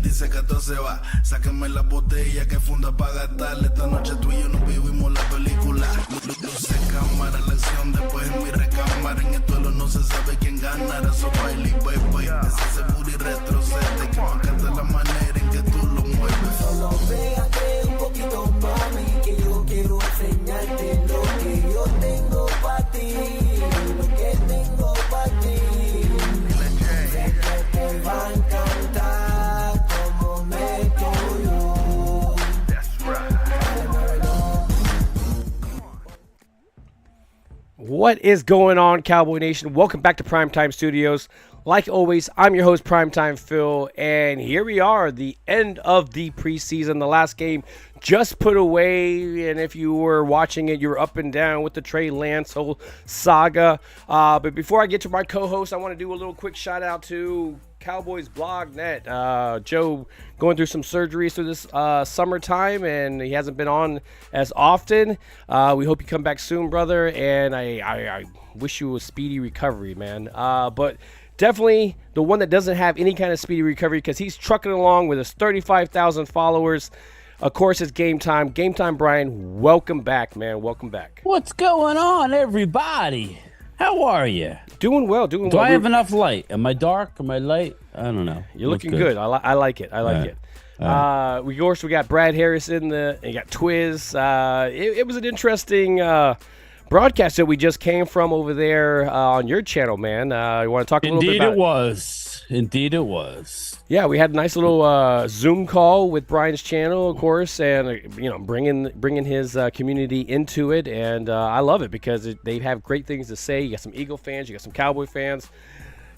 dice que todo se va. Sáquenme la botella que funda para gastarle. Esta noche tú y yo nos vivimos la película. Luce cámara, la acción después en mi recámara. En el duelo no se sabe quién ganará. So baile y bebe. Ese booty retrocede. Que me encanta la manera en que tú lo mueves. Solo pégate un poquito, mami, que yo quiero enseñarte lo que yo tengo para ti. Lo que tengo para ti. Sé que te va a encantar como me yo. What is going on, Cowboy Nation? Welcome back to Primetime Studios. Like always, I'm your host, Primetime Phil, and here we are, the end of the preseason, the last game just put away, and if you were watching it, you were up and down with the Trey Lance whole saga. But before I get to my co-host, I want to do a little quick shout-out to Cowboys Blog Net. Joe going through some surgeries through this summertime, and he hasn't been on as often. We hope you come back soon, brother, and I wish you a speedy recovery, man. But definitely the one that doesn't have any kind of speedy recovery because he's trucking along with his 35,000 followers. Of course, it's Gametime. Gametime, Bryan, welcome back, man. Welcome back. What's going on, everybody? How are you? Doing well, doing Do well. I have enough light? Am I dark? Am I light? I don't know. You're looking good. I like it. I like it. We got Brad Harris in the. You got Twiz. It was an interesting broadcast that we just came from over there on your channel, man. You want to talk a little bit about it? Indeed, it was. Yeah, we had a nice little Zoom call with Bryan's channel, of course, and bringing his community into it, and I love it because they have great things to say. You got some Eagle fans, you got some Cowboy fans.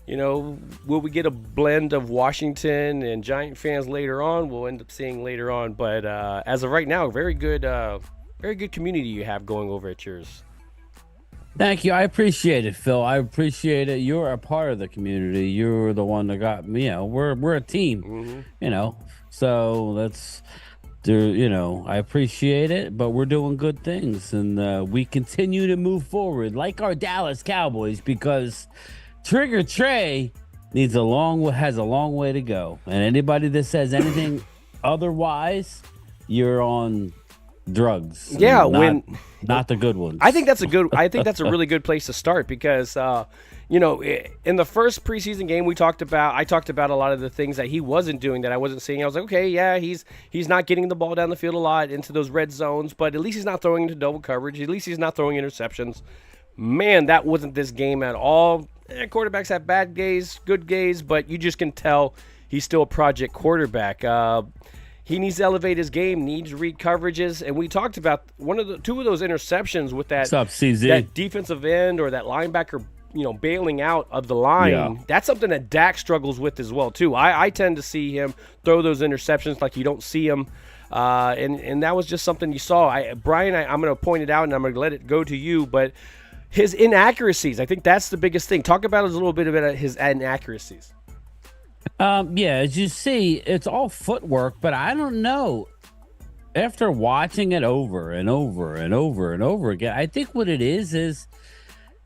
You know, will we get a blend of Washington and Giant fans later on? We'll end up seeing later on, but as of right now, very good community you have going over at yours. Thank you. I appreciate it, Phil. I appreciate it. You're a part of the community. You're the one that got me. We're a team. So that's I appreciate it. But we're doing good things, and we continue to move forward like our Dallas Cowboys because Trigger Trey has a long way to go. And anybody that says anything otherwise, you're on drugs. Yeah, not the good ones. I think that's a really good place to start because in the first preseason game I talked about a lot of the things that he wasn't doing that I wasn't seeing. I was like, okay, yeah, he's not getting the ball down the field a lot into those red zones, but at least he's not throwing into double coverage. At least he's not throwing interceptions. Man, that wasn't this game at all. Quarterbacks have bad days, good days, but you just can tell he's still a project quarterback. He needs to elevate his game, needs to read coverages, and we talked about two of those interceptions with that defensive end or that linebacker, bailing out of the line. Yeah. That's something that Dak struggles with as well too. I tend to see him throw those interceptions like you don't see him, and that was just something you saw. Bryan, I'm going to point it out, and I'm going to let it go to you, but his inaccuracies, I think that's the biggest thing. Talk about a little bit about his inaccuracies. As you see, it's all footwork, but I don't know. After watching it over and over and over and over again, I think what it is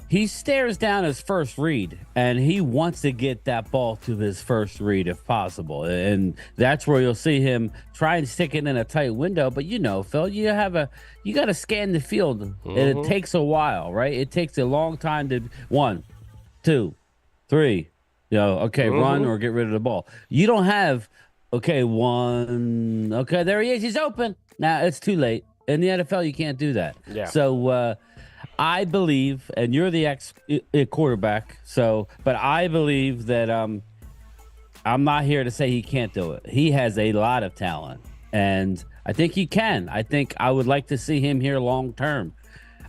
he stares down his first read, and he wants to get that ball to his first read if possible. And that's where you'll see him try and stick it in a tight window. But Phil, you got to scan the field, and it takes a while, right? It takes a long time to 1, 2, 3. Run or get rid of the ball. You don't have, there he is. He's open. Now it's too late. In the NFL, you can't do that. Yeah. So I believe, and you're the quarterback, but I believe that I'm not here to say he can't do it. He has a lot of talent, and I think he can. I think I would like to see him here long term.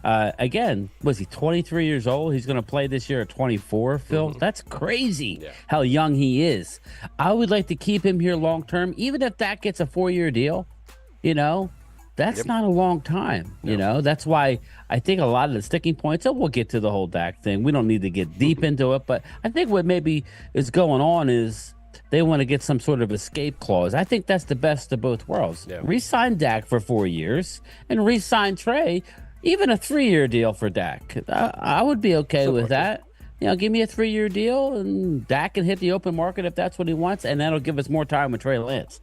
Again, was he 23 years old? He's going to play this year at 24, Phil. That's crazy how young he is. I would like to keep him here long term, even if that gets a 4-year deal. That's not a long time. That's why I think a lot of the sticking points, and we'll get to the whole Dak thing. We don't need to get deep into it, but I think what maybe is going on is they want to get some sort of escape clause. I think that's the best of both worlds. Yeah. Re-sign Dak for 4 years and re-sign Trey. Even a 3-year deal for Dak. I would be okay with that. give me a 3-year deal, and Dak can hit the open market if that's what he wants, and that'll give us more time with Trey Lance.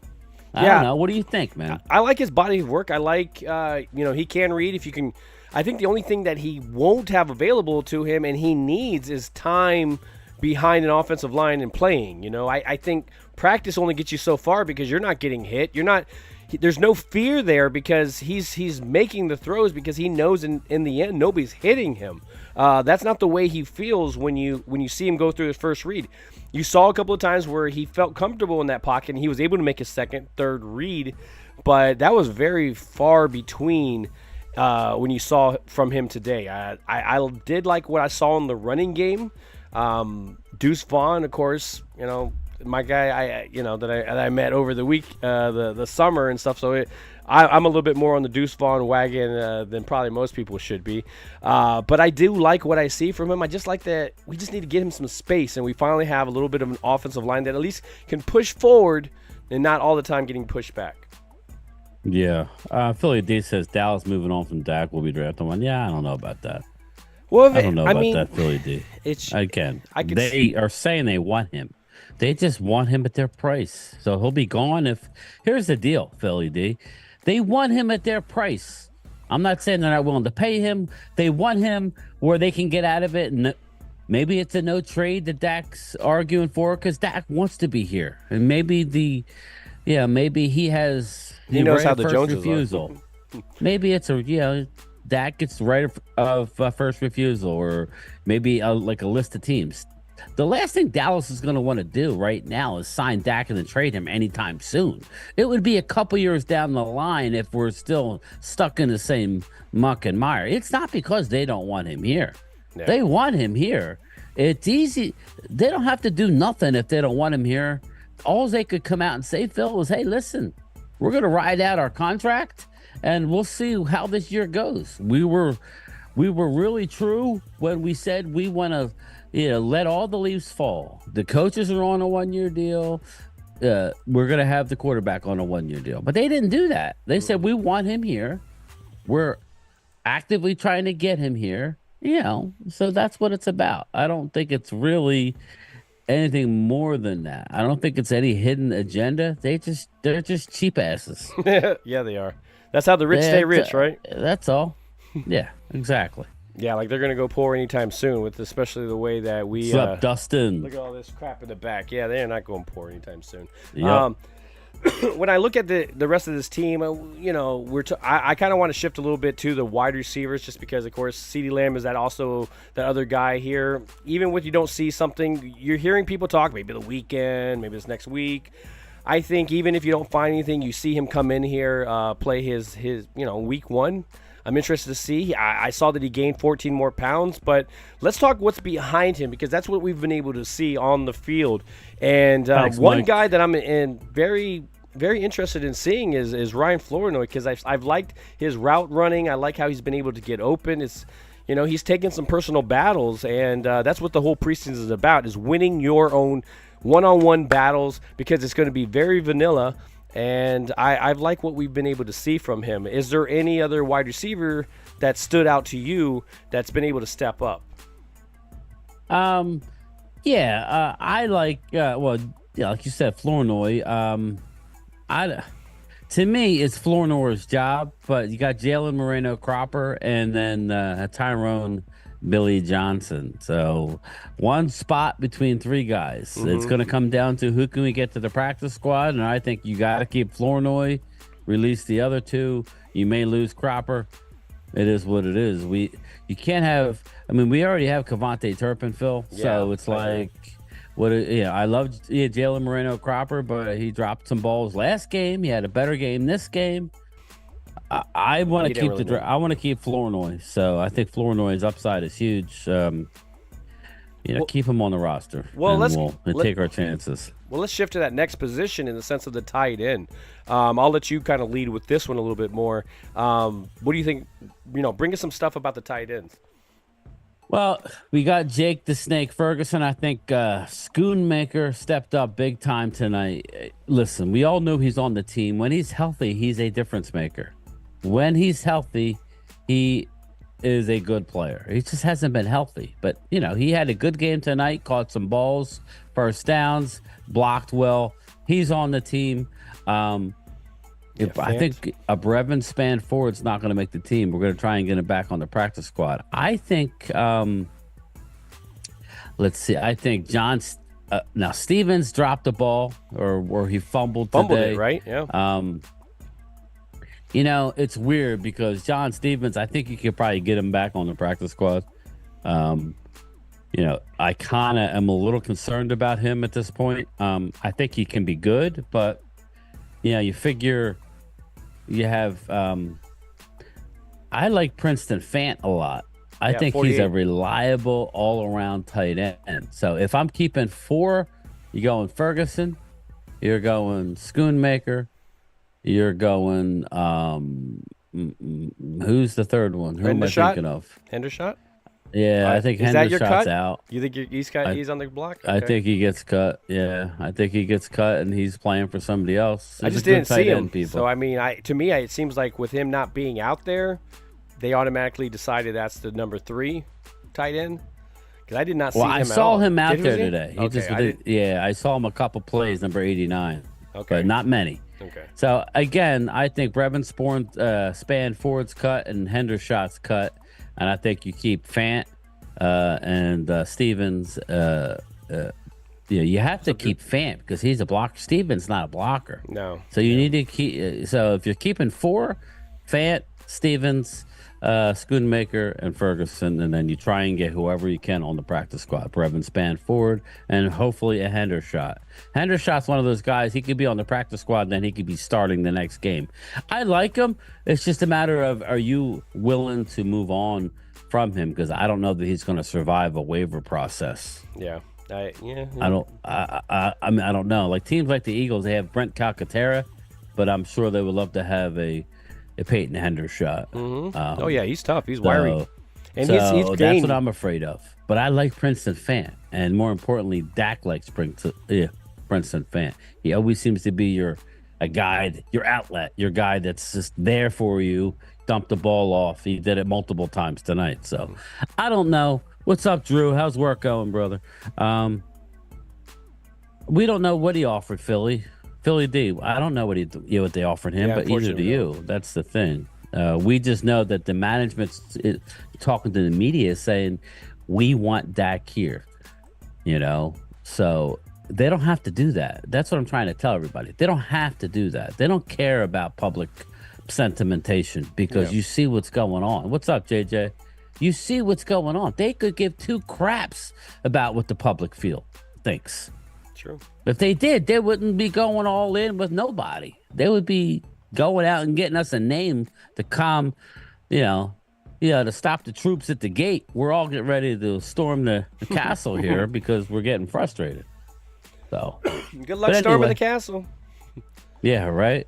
I don't know. What do you think, man? I like his body of work. I like, he can read. If you can, I think the only thing that he won't have available to him and he needs is time behind an offensive line and playing. I think practice only gets you so far because you're not getting hit. There's no fear there because he's making the throws because he knows in the end nobody's hitting him. That's not the way he feels when you see him go through his first read. You saw a couple of times where he felt comfortable in that pocket and he was able to make his second, third read, but that was very far between when you saw from him today. I did like what I saw in the running game. Deuce Vaughn, of course, my guy, that I met over the week, the summer and stuff. So I'm a little bit more on the Deuce Vaughn wagon than probably most people should be. But I do like what I see from him. I just like that we just need to get him some space, and we finally have a little bit of an offensive line that at least can push forward and not all the time getting pushed back. Yeah. Philly D says Dallas moving on from Dak will be drafted one. Yeah, I don't know about that. Well, I don't know about that, Philly D. They are saying they want him. They just want him at their price. So he'll be gone if... Here's the deal, Philly D. They want him at their price. I'm not saying they're not willing to pay him. They want him where they can get out of it. And maybe it's a no trade that Dak's arguing for because Dak wants to be here. And maybe maybe he has... He knows how the first Joneses refusal. Maybe it's Dak gets right of first refusal, or maybe like a list of teams. The last thing Dallas is going to want to do right now is sign Dak and then trade him anytime soon. It would be a couple years down the line if we're still stuck in the same muck and mire. It's not because they don't want him here. Yeah. They want him here. It's easy. They don't have to do nothing if they don't want him here. All they could come out and say, Phil, was, hey, listen, we're going to ride out our contract and we'll see how this year goes. We were really true when we said we want to let all the leaves fall. The coaches are on a 1-year deal. We're going to have the quarterback on a 1-year deal. But they didn't do that. They said, we want him here. We're actively trying to get him here. So that's what it's about. I don't think it's really anything more than that. I don't think it's any hidden agenda. They're just cheap asses. Yeah, they are. That's how the rich stay rich, right? That's all. Yeah, exactly. Yeah, like they're gonna go poor anytime soon, with especially the way that we. What's up, Dustin? Look at all this crap in the back. Yeah, they're not going poor anytime soon. Yep. When I look at the rest of this team, I kind of want to shift a little bit to the wide receivers, just because, of course, CeeDee Lamb is that other guy here. Even when you don't see something, you're hearing people talk. Maybe the weekend, maybe it's next week. I think even if you don't find anything, you see him come in here, play his week one. I'm interested to see. I saw that he gained 14 more pounds, but let's talk what's behind him, because that's what we've been able to see on the field. And Thanks, one Mike. guy that I'm very, very interested in seeing is Ryan Flournoy, because I've liked his route running. I like how he's been able to get open. He's taken some personal battles, and that's what the whole preseason is about, is winning your own one-on-one battles, because it's going to be very vanilla. And I've liked what we've been able to see from him. Is there any other wide receiver that stood out to you that's been able to step up? I like, like you said, Flournoy. To me, it's Flournoy's job, but you got Jalen Moreno-Cropper and then Tyrone Billy Johnson. So one spot between three guys. Mm-hmm. It's going to come down to who can we get to the practice squad, and I think you got to keep Flournoy, release the other two. You may lose Cropper. It is what it is. You can't have. I mean, we already have Kevontae Turpin, Phil. Yeah, so it's like, I love Jalen Moreno-Cropper, but he dropped some balls last game. He had a better game this game. I want to keep I want to keep Flournoy, so I think Flournoy's upside is huge. Keep him on the roster. Well, let's take our chances. Well, let's shift to that next position in the sense of the tight end. I'll let you kind of lead with this one a little bit more. What do you think? Bring us some stuff about the tight ends. Well, we got Jake the Snake Ferguson. I think Schoonmaker stepped up big time tonight. Listen, we all know he's on the team. When he's healthy, he's a difference maker. When he's healthy, he is a good player. He just hasn't been healthy. But, he had a good game tonight, caught some balls, first downs, blocked well. He's on the team. I think a Brevin Span forward's not going to make the team. We're going to try and get him back on the practice squad. I think, let's see. I think now Stevens dropped the ball or he fumbled today. It, right? Yeah. It's weird because John Stevens, I think you could probably get him back on the practice squad. I kind of am a little concerned about him at this point. I think he can be good, but, you figure you have I like Princeton Fant a lot. I think 48. he's a reliable all-around tight end. So if I'm keeping 4, you're going Ferguson, you're going Schoonmaker, you're going who's the third one? Who am I thinking of? Hendershot? Yeah, I think Hendershot's out. You think he's on the block? Okay. I think he gets cut. Yeah, I think he gets cut, and he's playing for somebody else. I just didn't see him. So to me, it seems like with him not being out there, they automatically decided that's the number 3 tight end. Because I did not see him. Well, I saw him out there today. I saw him a couple plays, number 89. Okay, but not many. Okay. So again, I think Brevin Span Ford's cut and Hendershot's cut. And I think you keep Fant and Stevens. You have to keep Fant because he's a blocker. Stevens not a blocker. No. So you need to keep. So if you're keeping 4, Fant, Stevens, Schoonmaker, and Ferguson, and then you try and get whoever you can on the practice squad. Brevin Span Ford, and hopefully a Hendershot. Hendershot's one of those guys. He could be on the practice squad, and then he could be starting the next game. I like him. It's just a matter of, are you willing to move on from him? Because I don't know that he's going to survive a waiver process. Yeah. I don't know. Like teams like the Eagles, they have Brent Calcaterra, but I'm sure they would love to have a Peyton Hendershot. Mm-hmm. He's tough. He's wiry. And he's that's what I'm afraid of. But I like Princeton Fant, and more importantly, Dak likes Princeton Fant. He always seems to be your guide, your outlet, your guy that's just there for you. Dump the ball off. He did it multiple times tonight. So I don't know. What's up, Drew? How's work going, brother? We don't know what he offered Philly D. I don't know what they offered him, but either do you. That's the thing. We just know that the management's talking to the media saying we want Dak here. So they don't have to do that. That's what I'm trying to tell everybody. They don't have to do that. They don't care about public sentimentation because you see what's going on. What's up, JJ? You see what's going on. They could give 2 craps about what the public thinks. True. If they did, they wouldn't be going all in with nobody. They would be going out and getting us a name to calm, to stop the troops at the gate. We're all getting ready to storm the castle here because we're getting frustrated. So good luck storming the castle. Yeah, right.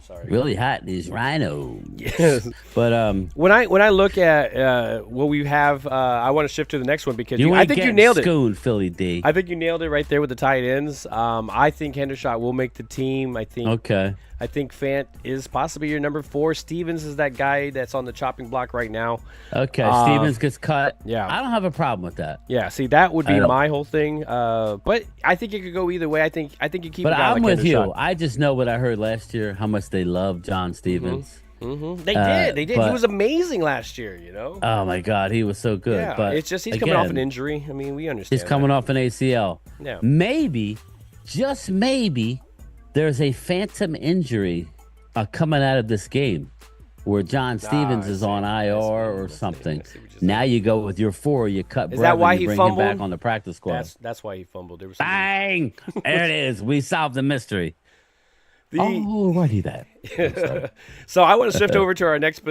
Sorry. Really hot these rhinos. Yes. But when I look at what we have, I want to shift to the next one because I think you nailed it. Philly D. I think you nailed it right there with the tight ends. I think Hendershot will make the team. I think Fant is possibly your number 4. Stevens is that guy that's on the chopping block right now. Okay, Stevens gets cut. Yeah. I don't have a problem with that. Yeah, see, that would be my whole thing. But I think it could go either way. I think you keep. But I'm with you. I just know what I heard last year. How much they love John Stevens. Mm-hmm. They did. He was amazing last year. Oh my God, he was so good. Yeah, but it's just he's coming off an injury. I mean, we understand. He's coming off an ACL. Yeah. Maybe, just maybe, there's a phantom injury coming out of this game where John Stevens is on IR or something. Now you go with your 4. You cut. Is that why he bring fumbled? him back on the practice squad? That's why he fumbled. Bang! There it is. We solved the mystery. Why do that? So I want to shift over to our next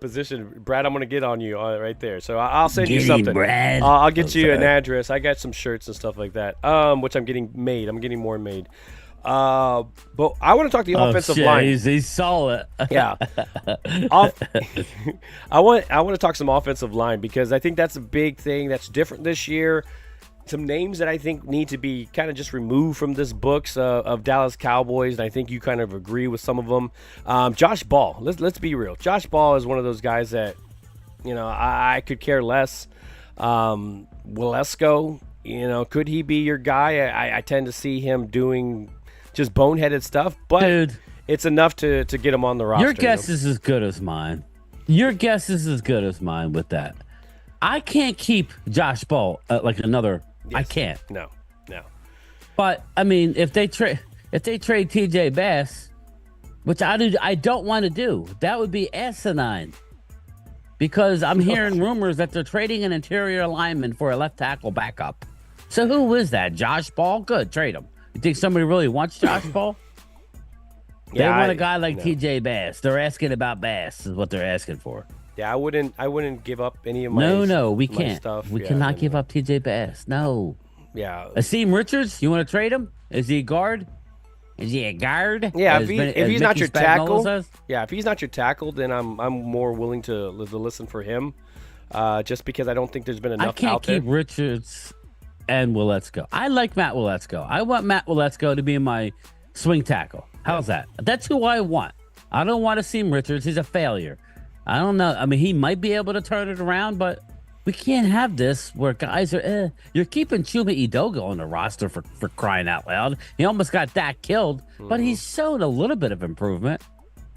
position. Brad, I'm going to get on you right there. So I'll send you something. Brad. I'll get you an address. I got some shirts and stuff like that, which I'm getting made. I'm getting more made. But I want to talk the offensive line. He's solid. Yeah. I want to talk some offensive line because I think that's a big thing that's different this year. Some names that I think need to be kind of just removed from this books of Dallas Cowboys, and I think you kind of agree with some of them. Josh Ball, let's be real. Josh Ball is one of those guys that I could care less. Walesko, could he be your guy? I tend to see him doing just boneheaded stuff, but Dude, it's enough to get him on the roster. your guess is as good as mine. Your guess is as good as mine with that. I can't keep Josh Ball like another. Yes. I can't. No. But I mean, if they trade TJ Bass, which I don't want to do, that would be asinine. Because I'm hearing rumors that they're trading an interior lineman for a left tackle backup. So who is that? Josh Ball? Good, trade him. You think somebody really wants Josh Ball? They want a guy like TJ Bass. They're asking about Bass is what they're asking for. Yeah, I wouldn't give up any of my we my can't. stuff. We cannot give up TJ Bass. No. Yeah. Akeem Richards, you want to trade him? Is he a guard? Is he a guard? Yeah, if he's not your tackle, says? if he's not your tackle, then I'm more willing to listen for him. Just because I don't think there's been enough I can't out there. keep Richards and Waletzko. I like Matt Waletzko. I want Matt Waletzko to be my swing tackle. How's that? That's who I want. I don't want to see Richards. He's a failure. I don't know. I mean, he might be able to turn it around, but we can't have this where guys are. You're keeping Chuma Edoga on the roster for crying out loud. He almost got that killed, but he's shown a little bit of improvement.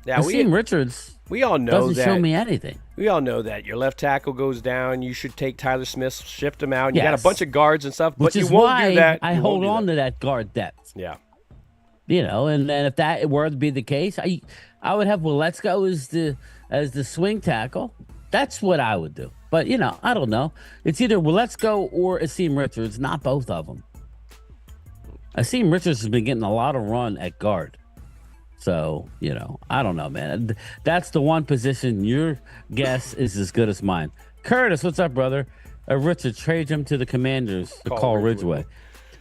Yeah, Richards. We all know doesn't that. show me anything. We all know that your left tackle goes down. You should take Tyler Smith, shift him out. You Yes. got a bunch of guards and stuff, Which but you is won't why do that. I hold on to that guard depth. Yeah. And then if that were to be the case, I would have Waletzko as the swing tackle. That's what I would do. But I don't know. It's either Waletzko or Akeem Richards, not both of them. Akeem Richards has been getting a lot of run at guard. So, I don't know, man. That's the one position. Your guess is as good as mine. Curtis, what's up, brother? Richard, trade him to the Commanders to call Ridgeway.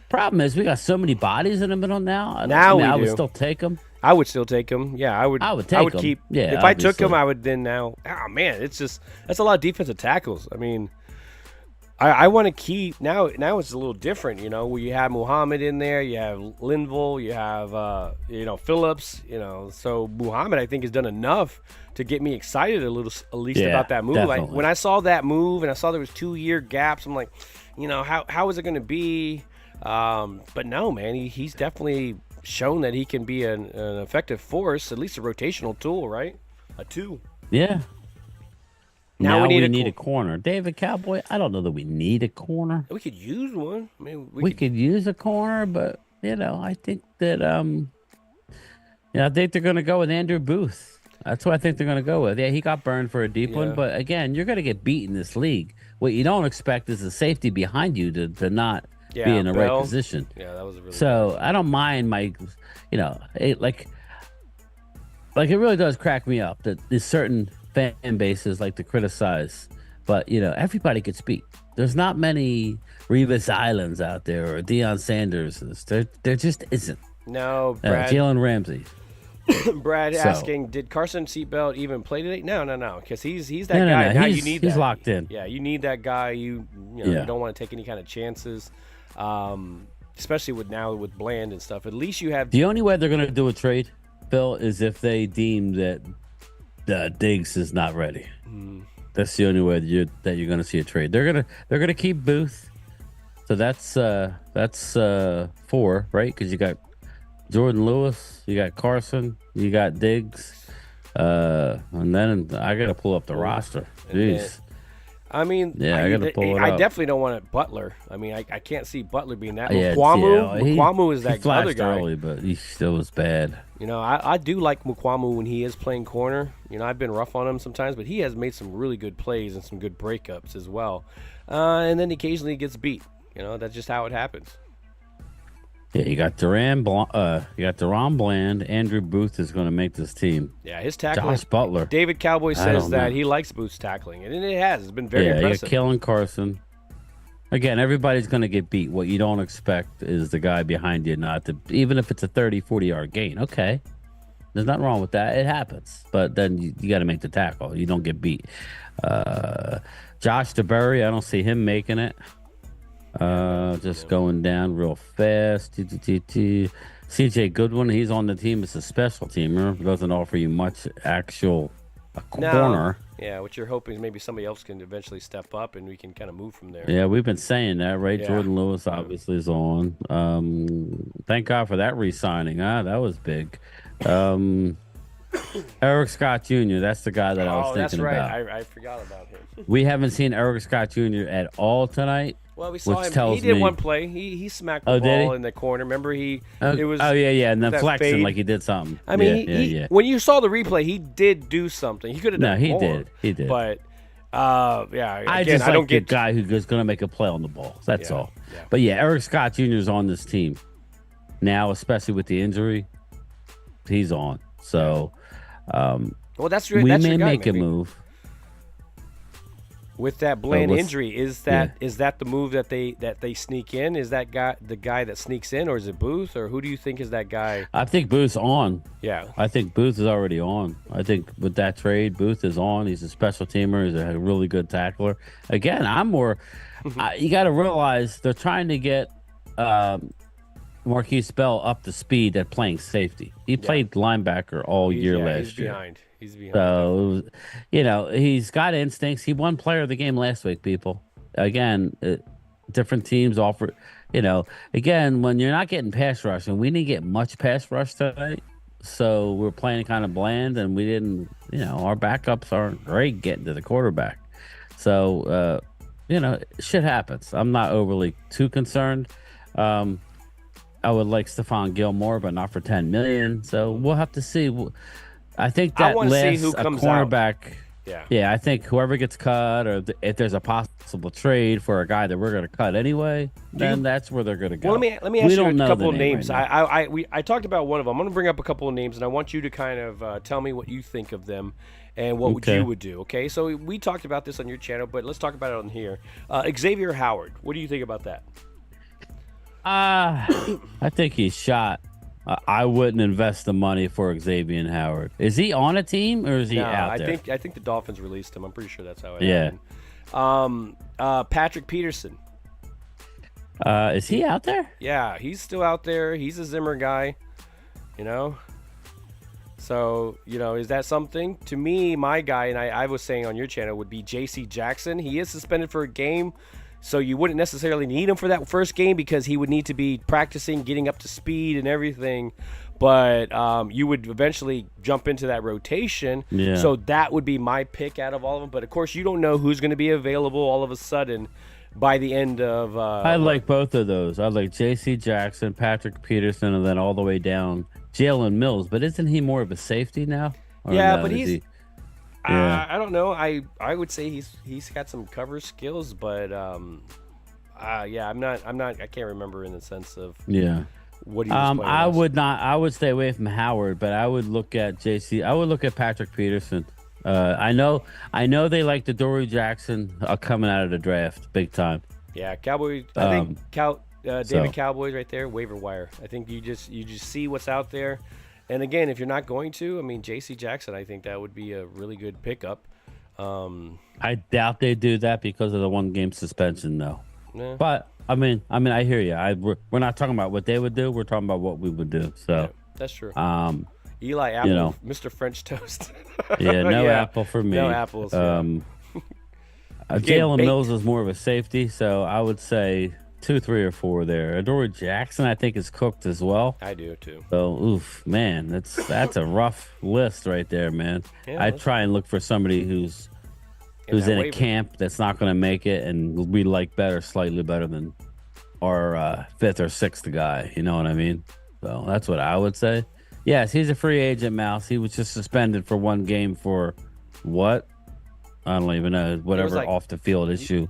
Problem is, we got so many bodies in the middle now. I would still take them. I would still take him. Yeah, I would take him. keep. Yeah, if I took him, I would then now. Oh man, that's a lot of defensive tackles. I mean, I want to keep now. Now it's a little different, where you have Muhammad in there, you have Linville, you have Phillips, So Muhammad, I think, has done enough to get me excited at least about that move. Like when I saw that move and I saw there was 2-year gaps, I'm like, how is it going to be? But no, man, he's definitely shown that he can be an effective force, at least a rotational tool, right? A 2. Yeah. Now we need a corner. David Cowboy, I don't know that we need a corner. We could use one. I mean, we could use a corner, but I think that I think they're going to go with Andrew Booth. That's what I think they're going to go with. Yeah, he got burned for a deep one, but again, you're going to get beat in this league. What you don't expect is a safety behind you to not be in the right position. Yeah, that was a really so. I don't mind my, it really does crack me up that there's certain fan bases like to criticize, but everybody gets beat. There's not many Revis Islands out there or Deion Sanders. There just isn't. No, Brad. Jalen Ramsey. Brad asking, did Carson Seatbelt even play today? No, because he's that guy. No. Now he's, you need he's that. locked in. Yeah, you need that guy. You don't want to take any kind of chances, especially with Bland and stuff. At least you have. The only way they're going to do a trade, Phil, is if they deem that Diggs is not ready. That's the only way that you're going to see a trade. They're gonna keep Booth, so that's 4, right? Because you got Jordan Lewis, you got Carson, you got Diggs, and then I got to pull up the roster. Jeez. I mean, I got to pull it I up. definitely don't want Butler. I mean, I can't see Butler being that. Yeah, Mukwamu is that he other guy. early, but he still was bad. I do like Mukwamu when he is playing corner. I've been rough on him sometimes, but he has made some really good plays and some good breakups as well. And then occasionally he gets beat. That's just how it happens. Yeah, you got Deron Bland. Andrew Booth is going to make this team. Yeah, his tackling. Josh Butler. David Cowboy says that he likes Booth's tackling, and it has. It's been very impressive. Yeah, Kellen Carson. Again, everybody's going to get beat. What you don't expect is the guy behind you not to, even if it's a 30, 40-yard gain. Okay. There's nothing wrong with that. It happens. But then you got to make the tackle. You don't get beat. Josh DeBerry, I don't see him making it. Just going down real fast. CJ Goodwin, he's on the team as a special teamer. Doesn't offer you much actual corner. Yeah, what you're hoping is maybe somebody else can eventually step up and we can kind of move from there. Yeah, we've been saying that, right? Yeah. Jordan Lewis obviously is on. Thank God for that re-signing. That was big. Eric Scott Jr., that's the guy that I was that's thinking right. about. I forgot about him. We haven't seen Eric Scott Jr. at all tonight. Well, we saw which him. tells He did me- one play. He smacked the Oh, did ball he? in the corner. Remember, it was. yeah, and then that flexing fade. like he did something. I mean, yeah. when you saw the replay, he did do something. He could have done more. He did. But yeah, I again, just I don't like get the guy who's going to make a play on the ball. That's Yeah, all. yeah. But yeah, Eric Scott Jr. is on this team now, especially with the injury. He's on. So Well, that's we that's may your guy, make a maybe. move. With that Bland let's- injury. Is that the move that they sneak in? Is that guy the guy that sneaks in, or is it Booth, or who do you think is that guy? I think Booth's on. Yeah, I think Booth is already on. I think with that trade, Booth is on. He's a special teamer. He's a really good tackler. Again, I'm more. You got to realize they're trying to get Marquise Bell up to speed at playing safety. He played linebacker all year last year. He's behind. So, he's got instincts. He won player of the game last week, people. Again, different teams offer, again, when you're not getting pass rush, and we didn't get much pass rush tonight, so we're playing kind of bland, and we didn't, our backups aren't great getting to the quarterback. So, shit happens. I'm not overly too concerned. I would like Stephon Gilmore, but not for $10 million. So we'll have to see. I think that I want to see last who a comes cornerback. out. Yeah, I think whoever gets cut, or if there's a possible trade for a guy that we're going to cut anyway, then that's where they're going to go. Well, let me ask you a couple of the name names. right now. I talked about one of them. I'm going to bring up a couple of names, and I want you to kind of tell me what you think of them and what Okay. you would do. Okay, so we talked about this on your channel, but let's talk about it on here. Xavier Howard. What do you think about that? I think he's shot. I wouldn't invest the money for Xavier Howard. Is he on a team or is he out there? I think the Dolphins released him. I'm pretty sure that's how it Yeah. happened. Patrick Peterson. Is he out there? Yeah, he's still out there. He's a Zimmer guy, So, is that something? To me, my guy, and I was saying on your channel, would be J.C. Jackson. He is suspended for a game, so you wouldn't necessarily need him for that first game because he would need to be practicing, getting up to speed and everything. But you would eventually jump into that rotation. Yeah. So that would be my pick out of all of them. But, of course, you don't know who's going to be available all of a sudden by the end of I like both of those. I like J.C. Jackson, Patrick Peterson, and then all the way down Jalen Mills. But isn't he more of a safety now? Or Yeah, no, but is he's. he- Yeah. I don't know. I would say he's got some cover skills, but yeah, I'm not. I can't remember in the sense of Yeah. what he was playing. I as. would not. I would stay away from Howard, but I would look at JC. I would look at Patrick Peterson. I know they like the Dory Jackson coming out of the draft, big time. Yeah, Cowboys. I think David Cowboys right there, waiver wire. I think you just see what's out there, and again, if you're not going to, I mean, J.C. Jackson, I think that would be a really good pickup. I doubt they do that because of the 1-game suspension, though. Yeah. But I mean, I hear you. We're not talking about what they would do. We're talking about what we would do. So, That's true. Eli Apple, Mr. French Toast. Yeah, no Apple for me. No apples. Yeah. Jalen Mills is more of a safety, so I would say 2, 3, or 4 there. Adoree Jackson, I think, is cooked as well. I do too. So, oof, man, that's a rough list right there, man. Yeah, I'd try and look for somebody who's in a camp that's not going to make it, and we like slightly better than our 5th or 6th guy. You know what I mean? So that's what I would say. Yes, he's a free agent, Mouse. He was just suspended for 1 game for what? I don't even know. Whatever off the field issue.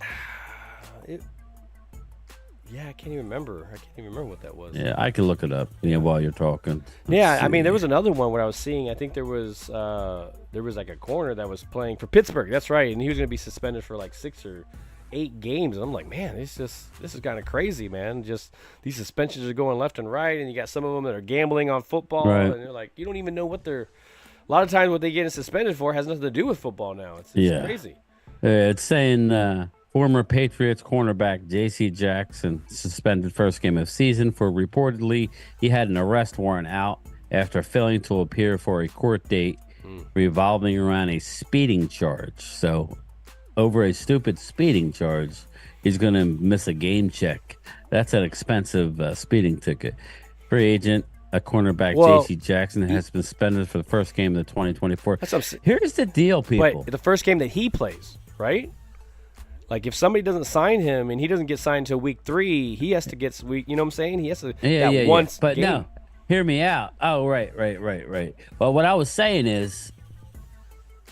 Yeah, I can't even remember. What that was. Yeah, I can look it up while you're talking. Yeah, I mean, there was another one where I was seeing. I think there was like a corner that was playing for Pittsburgh. That's right, and he was going to be suspended for like 6 or 8 games. And I'm like, man, this is kind of crazy, man. Just these suspensions are going left and right, and you got some of them that are gambling on football, Right. and they're like, you don't even know what they're. A lot of times, what they get suspended for has nothing to do with football now. It's crazy. It's saying former Patriots cornerback J.C. Jackson suspended first game of season for reportedly he had an arrest warrant out after failing to appear for a court date revolving around a speeding charge. So over a stupid speeding charge, he's going to miss a game check. That's an expensive speeding ticket. Free agent, a cornerback, J.C. Jackson, has been suspended for the first game of the 2024. Here's the deal, people. But the first game that he plays, right? Like, if somebody doesn't sign him and he doesn't get signed until week 3, he has to get week. You know what I'm saying? He has to once. But game. No, hear me out. Oh, right. Well, what I was saying is,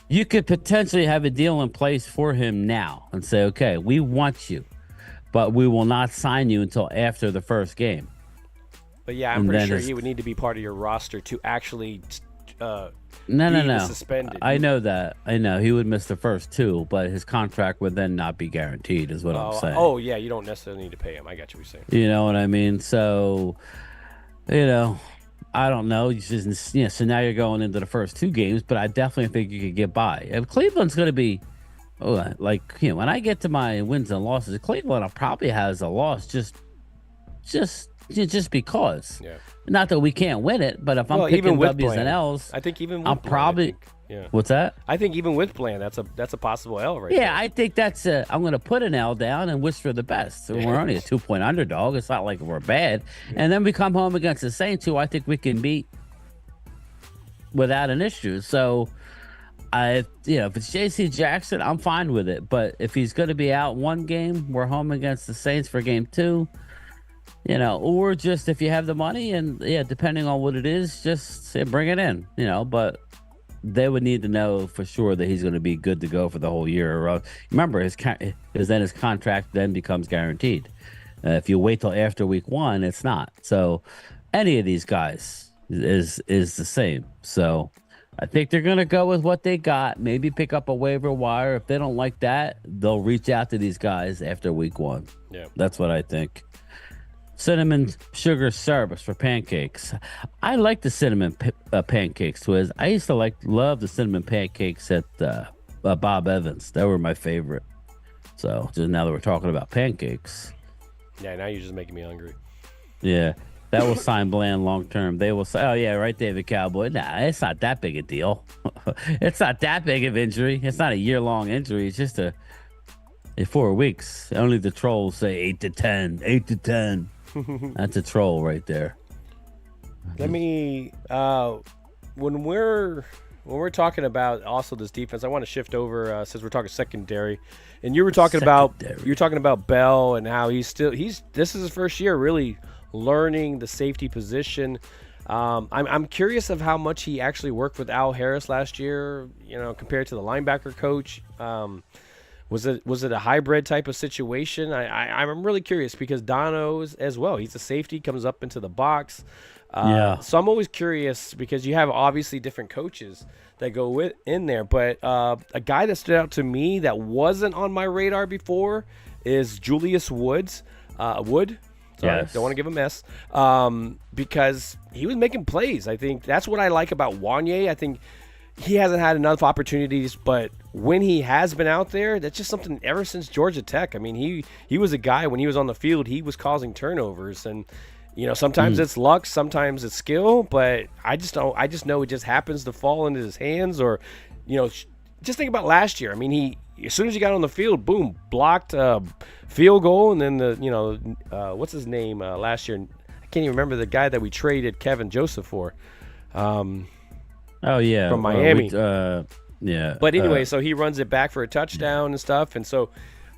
you could potentially have a deal in place for him now and say, okay, we want you, but we will not sign you until after the first game. But yeah, I'm pretty sure he would need to be part of your roster to actually No. suspended. I know that. I know he would miss the first 2, but his contract would then not be guaranteed, is what I'm saying. Oh, yeah, you don't necessarily need to pay him. I got you saying. You know what I mean? So, I don't know. So now you're going into the first 2 games, but I definitely think you could get by. If Cleveland's going to be, when I get to my wins and losses, Cleveland probably has a loss just because. Yeah. Not that we can't win it, but if I'm picking W's and L's, I think even with I'm probably. Yeah. What's that? I think even with Bland, that's a possible L right there. I think that's I'm going to put an L down and wish for the best. So we're only a 2-point underdog. It's not like we're bad. And then we come home against the Saints, who I think we can beat without an issue. So, if it's J.C. Jackson, I'm fine with it. But if he's going to be out one game, we're home against the Saints for game 2. Or just if you have the money and depending on what it is, just say bring it in, but they would need to know for sure that he's going to be good to go for the whole year. Remember, his contract then becomes guaranteed. If you wait till after week 1, it's not. So any of these guys is the same. So I think they're going to go with what they got, maybe pick up a waiver wire. If they don't like that, they'll reach out to these guys after week 1. Yeah, that's what I think. Cinnamon sugar syrup for pancakes. I like the cinnamon pancakes, Twiz. I used to love the cinnamon pancakes at Bob Evans. They were my favorite. So just now that we're talking about pancakes. Yeah, now you're just making me hungry. Yeah, that will sign Bland long term. They will say, oh yeah, right, David Cowboy. Nah, it's not that big a deal. It's not that big of injury. It's not a year-long injury. It's just 4 weeks. Only the trolls say 8 to 10, 8 to 10. That's a troll right there. Let me when we're talking about also this defense, I want to shift over since we're talking secondary, and you were talking about Bell and how this is his first year really learning the safety position. I'm curious of how much he actually worked with Al Harris last year, compared to the linebacker coach. Was it a hybrid type of situation? I'm really curious because Dono's as well. He's a safety, comes up into the box. So I'm always curious because you have obviously different coaches that go in there. But a guy that stood out to me that wasn't on my radar before is Julius Wood. Sorry, yes. Don't want to give him S. Because he was making plays. I think that's what I like about Wanye. I think he hasn't had enough opportunities, but when he has been out there, that's just something ever since Georgia Tech. I mean, he was a guy when he was on the field, he was causing turnovers, and sometimes it's luck, sometimes it's skill, but I just know it just happens to fall into his hands, or just think about last year. I mean, he as soon as he got on the field, boom, blocked field goal, and then what's his name last year? I can't even remember the guy that we traded Kevin Joseph for. Oh yeah, from Miami. Yeah. But anyway, so he runs it back for a touchdown and stuff, and so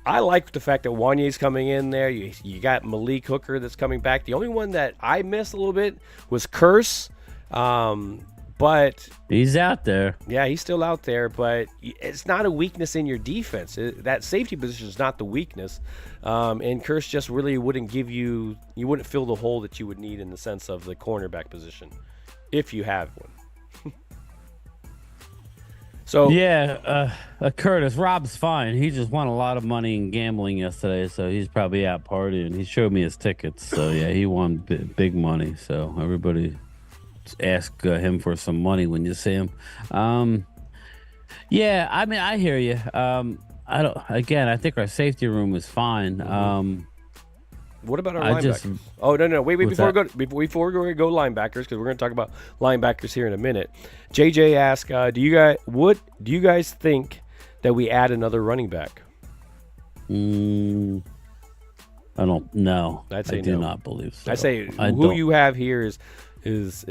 I like the fact that Wanye's coming in there. You got Malik Hooker that's coming back. The only one that I missed a little bit was Curse, but he's out there. Yeah, he's still out there, but it's not a weakness in your defense. That safety position is not the weakness, and Curse just really wouldn't give you wouldn't fill the hole that you would need in the sense of the cornerback position if you have one. So Curtis Rob's fine. He just won a lot of money in gambling yesterday, so he's probably out partying. He showed me his tickets, so yeah, he won big money. So everybody ask him for some money when you see him. Yeah, I mean, I hear you. I think our safety room is fine. What about our I linebackers? just- Oh no, wait, What's before we that? go before we go linebackers, because we're going to talk about linebackers here in a minute. JJ asked, do you guys think that we add another running back? I don't know. I'd say I do no. not believe so. I say I who don't. you have here is who it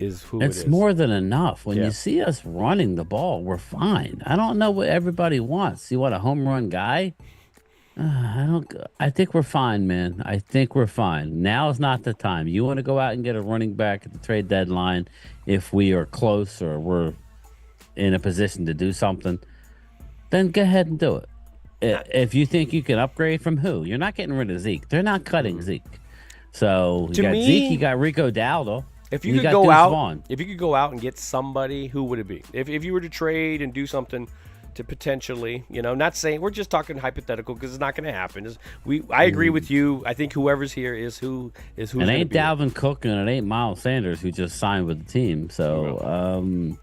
It's is. more than enough. When Yeah. you see us running the ball, we're fine. I don't know what everybody wants. You want a home run guy? I don't. I think we're fine, man. I think we're fine. Now is not the time. You want to go out and get a running back at the trade deadline if we are close or we're in a position to do something, then go ahead and do it. If you think you can upgrade from who? You're not getting rid of Zeke. They're not cutting Zeke. So you To got me, Zeke, you got Rico Dowdle. If you you could got go Deuce out, Vaughn. if you could go out and get somebody, who would it be? If you were to trade and do something to potentially, not saying, we're just talking hypothetical because it's not going to happen. I agree with you. I think whoever's here is who's It gonna ain't be here. Dalvin Cook and it ain't Miles Sanders who just signed with the team. So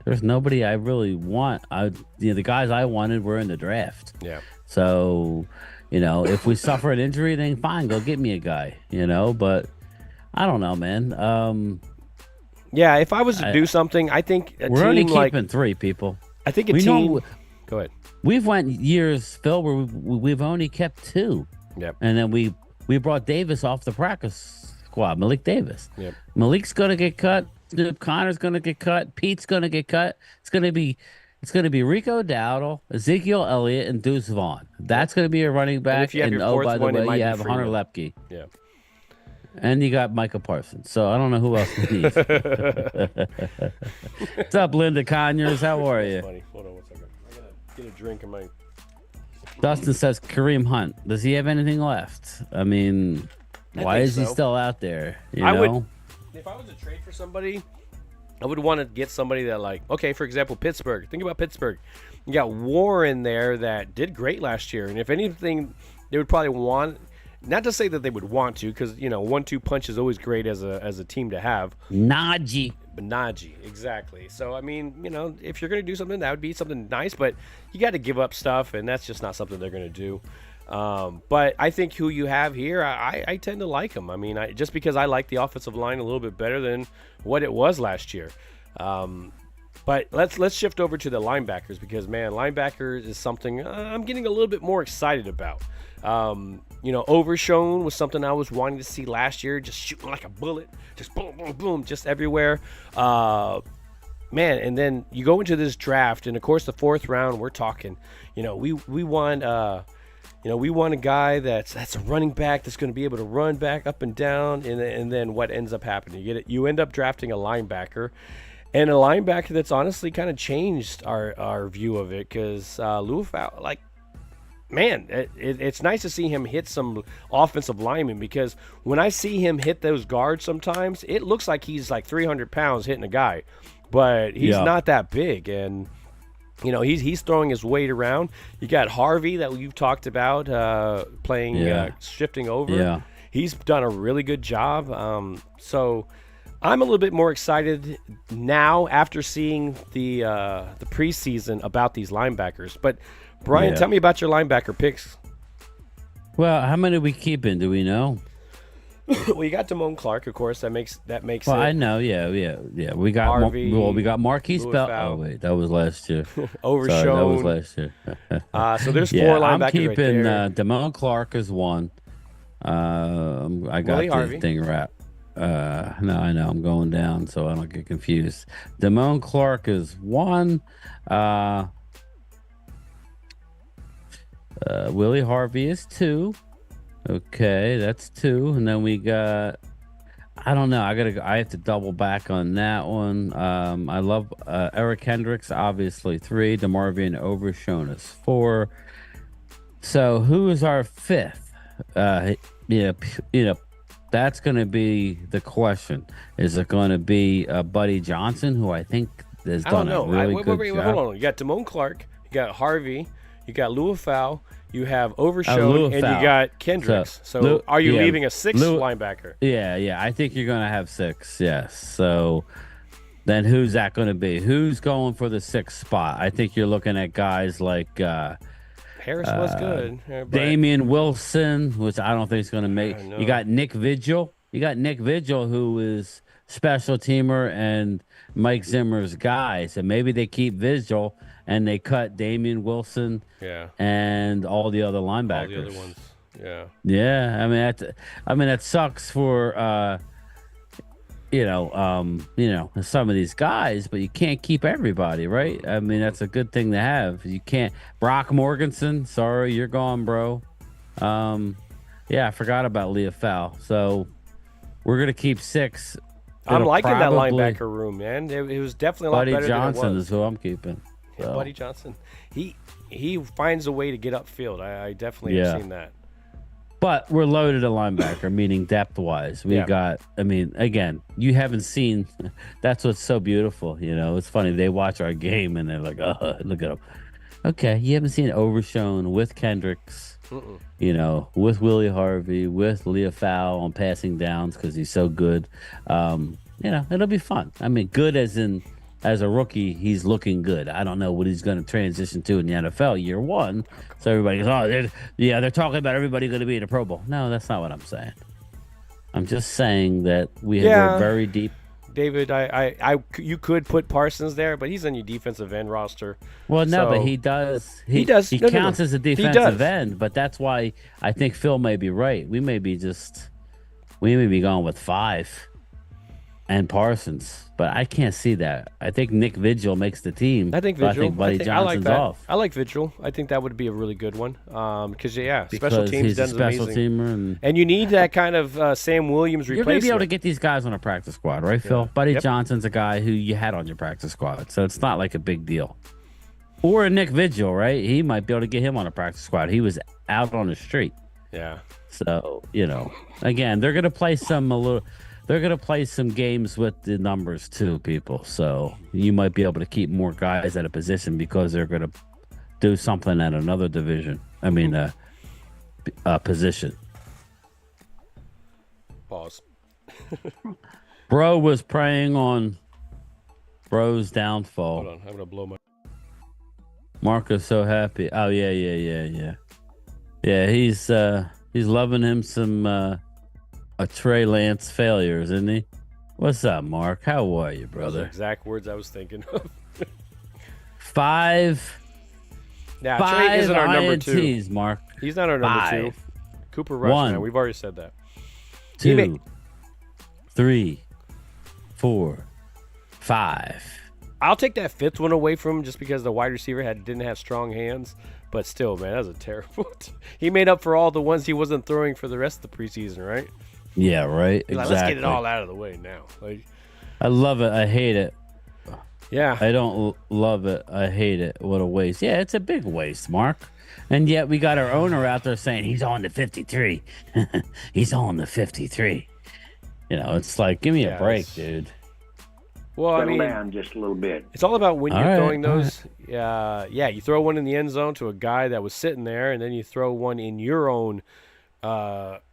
there's nobody I really want. The guys I wanted were in the draft. Yeah. So, if we suffer an injury, then fine, go get me a guy. But I don't know, man. Yeah, if I was to do something, I think a We're team only like keeping 3 people. I think a we team. know- Go ahead. We've went years, Phil, where we've only kept 2. Yep. And then we brought Davis off the practice squad, Malik Davis. Yep. Malik's going to get cut. Snoop Connor's going to get cut. Pete's going to get cut. It's going to be Rico Dowdle, Ezekiel Elliott, and Deuce Vaughn. That's going to be your running back. if you have your fourth by the one, it way, might you be have Hunter Freeman. Lepke. Yeah. And you got Micah Parsons. So I don't know who else we need. What's up, Linda Conyers? How are you? Funny. Hold on one second. I gotta get a drink in my. Dustin says Kareem Hunt. Does he have anything left? I mean, why think is he so. still out there? I would. If I was to trade for somebody, I would want to get somebody that, like, okay, for example, Pittsburgh. Think about Pittsburgh. You got Warren there that did great last year, and if anything, they would probably want. Not to say that they would want to, because 1-2 punch is always great as a team to have. Najee. But Najee, exactly. So I mean, if you're gonna do something, that would be something nice. But you got to give up stuff, and that's just not something they're gonna do. But I think who you have here, I tend to like them. I mean, just because I like the offensive line a little bit better than what it was last year. But let's shift over to the linebackers, because man, linebackers is something I'm getting a little bit more excited about. Overshown was something I was wanting to see last year, just shooting like a bullet, just boom, boom, boom, just everywhere. Man, and then you go into this draft, and of course the 4th round, we're talking, we want we want a guy that's a running back that's going to be able to run back up and down, and then what ends up happening? You end up drafting a linebacker, and a linebacker that's honestly kind of changed our view of it, because Luafau, like, man, it's nice to see him hit some offensive linemen, because when I see him hit those guards sometimes, it looks like he's like 300 pounds hitting a guy, but he's not that big, and he's throwing his weight around. You got Harvey that you've talked about playing, shifting over. Yeah. He's done a really good job. So I'm a little bit more excited now after seeing the preseason about these linebackers. But Brian, tell me about your linebacker picks. Well, how many are we keeping? Do we know? Well, you got Damone Clark, of course. That makes Well, it. I know. Yeah. We got Harvey, we got Marquise Bell. Luafau. Oh wait, that was last year. Overshown. Sorry, that was last year. So there's 4 Yeah, linebackers I'm keeping right there. Damone Clark as 1. I got Willie the Harvey. thing wrapped. No, I know I'm going down, so I don't get confused. Damone Clark is 1. Willie Harvey is 2. Okay, that's 2, and then we got. I don't know. I have to double back on that one. I love Eric Hendricks, obviously 3. DeMarvion Overshown is 4. So who is our 5th? That's going to be the question. Is it going to be Buddy Johnson, who I think has I don't done know. a really good job? Hold on. You got Damone Clark. You got Harvey. You got Luafau. You have Overshown, and you Luafau. got Kendricks. So are you leaving a 6th linebacker? Yeah. I think you're going to have 6. Yes. So then who's that going to be? Who's going for the 6th spot? I think you're looking at guys like Harris was good. But Damian Wilson, which I don't think is going to make. I know. You got Nick Vigil. You got Nick Vigil, who is special teamer and Mike Zimmer's guy. So maybe they keep Vigil and they cut Damian Wilson yeah, and all the other linebackers. all the other ones. Yeah. Yeah, I mean that sucks for some of these guys, but you can't keep everybody, right? I mean, that's a good thing to have. You can't. Brock Morganson, sorry, you're gone, bro. Yeah, I forgot about Leah Fowl. So we're gonna keep 6. I'm It'll liking that probably- linebacker room, man. It was definitely a lot Buddy better Johnson than it was. is who I'm keeping. Yeah, So, Buddy Johnson. He finds a way to get upfield. I definitely Yeah. have seen that. But we're loaded at linebacker, meaning depth-wise. We Yeah. got, I mean, again, you haven't seen, that's what's so beautiful, you know? It's funny, they watch our game and they're like, oh, look at him. Okay, you haven't seen Overshone with Kendricks, you know, with Willie Harvey, with Leah Fowl on passing downs because he's so good. It'll be fun. I mean, good as in, as a rookie, he's looking good. I don't know what he's going to transition to in the NFL year one. So everybody goes, they're talking about everybody going to be in a Pro Bowl. No, that's not what I'm saying. I'm just saying that we're very deep. David, you could put Parsons there, but he's on your defensive end roster. Well, no, So- but he does. He does. He No, no, no. counts as a He defensive does. end, but that's why I think Phil may be right. We may be going with 5 and Parsons, but I can't see that. I think Nick Vigil makes the team. I think but Vigil. I think Buddy I like Johnson's that. off I like Vigil. I think that would be a really good one. Because special because teams he's a does special amazing. teamer, and And you need that kind of Sam Williams you're going to be able to replacement. get these guys on a practice squad, right, Phil? Buddy Yep. Johnson's a guy who you had on your practice squad, so it's not like a big deal. Or a Nick Vigil, right? He might be able to get him on a practice squad. He was out on the street. Yeah. So, again, they're going to play they're going to play some games with the numbers too, people. So you might be able to keep more guys at a position because they're going to do something at another division. I mean, a position. Pause. Bro was preying on Bro's downfall. Hold on. I'm gonna blow my. Marco's so happy. Oh, yeah. Yeah, he's loving him some a Trey Lance failures, isn't he? What's up, Mark? How are you, Those are brother? exact words I was thinking of. 5 Yeah, Trey isn't our number 2. INTs, Mark. He's not our number 2. 5, Cooper Rush, 1, man. We've already said that. 2, 3, 4, 5. I'll take that 5th one away from him just because the wide receiver didn't have strong hands. But still, man, that was a terrible. He made up for all the ones he wasn't throwing for the rest of the preseason, right? Yeah, right. He's Exactly. like, let's get it all out of the way now. Like, I love it. I hate it. yeah, I don't love it. I hate it. What a waste. Yeah, it's a big waste, Mark. And yet we got our owner out there saying he's on the 53. He's on the 53. It's like, give me a break, it's- dude. well, I Settle mean, down just a little bit. it's all about when All you're right, throwing all those. You throw one in the end zone to a guy that was sitting there, and then you throw one in your own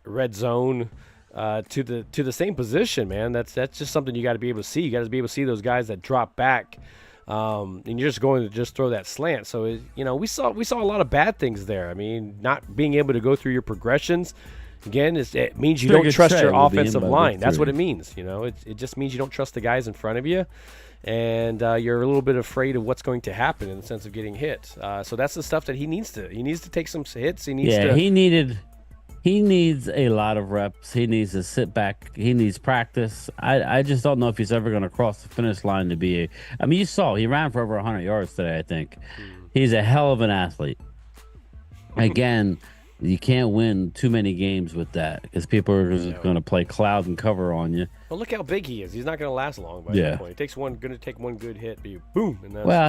red zone to the same position, man. That's just something you got to be able to see. You got to be able to see those guys that drop back, and you're just going to just throw that slant. So we saw a lot of bad things there. I mean, not being able to go through your progressions. Again, it means you don't Trigger trust Trey your will be in offensive by line. week That's what 3. it means. It just means you don't trust the guys in front of you, and you're a little bit afraid of what's going to happen in the sense of getting hit. So that's the stuff that he needs to take some hits. He needs to. He needs a lot of reps. He needs to sit back. He needs practice. I just don't know if he's ever going to cross the finish line to be I mean, you saw he ran for over 100 yards today, I think. He's a hell of an athlete. Again, you can't win too many games with that because people are just going to play cloud and cover on you. Well, look how big he is. He's not going to last long by Yeah. that point. It takes going to take one good hit, be boom, and that's Well,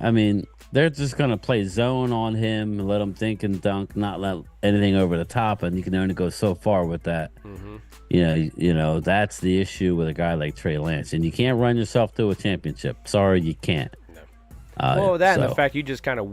I mean, they're just going to play zone on him and let him think and dunk, not let anything over the top, and you can only go so far with that. That's the issue with a guy like Trey Lance, and you can't run yourself to a championship. Sorry, you can't. and the fact you just kind of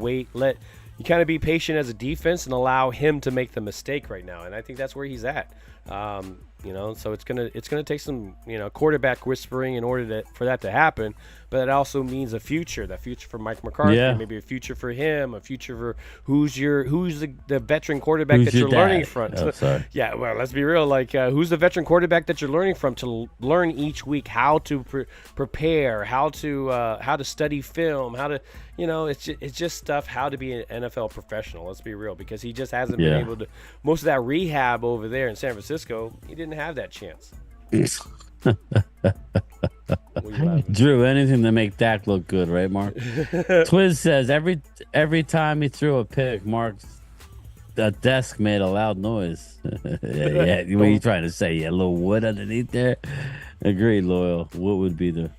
you kind of be patient as a defense and allow him to make the mistake right now, and I think that's where he's at. So it's gonna take some quarterback whispering in order for that to happen. but it also means a future. That future for Mike McCarthy, Yeah. maybe a future for him, a future for who's the veteran quarterback Who's that your you're learning dad? from. Oh, sorry. Yeah, well, let's be real. Like, who's the veteran quarterback that you're learning from to learn each week how to prepare, how to study film, how to, it's just stuff, how to be an NFL professional. Let's be real, because he just hasn't been able to. Most of that rehab over there in San Francisco, he didn't have that chance. What are you laughing? Drew, anything to make Dak look good, right, Mark? Twiz says every time he threw a pick, Mark's desk made a loud noise. yeah. What are you trying to say? Yeah, a little wood underneath there. Agreed, Loyal. What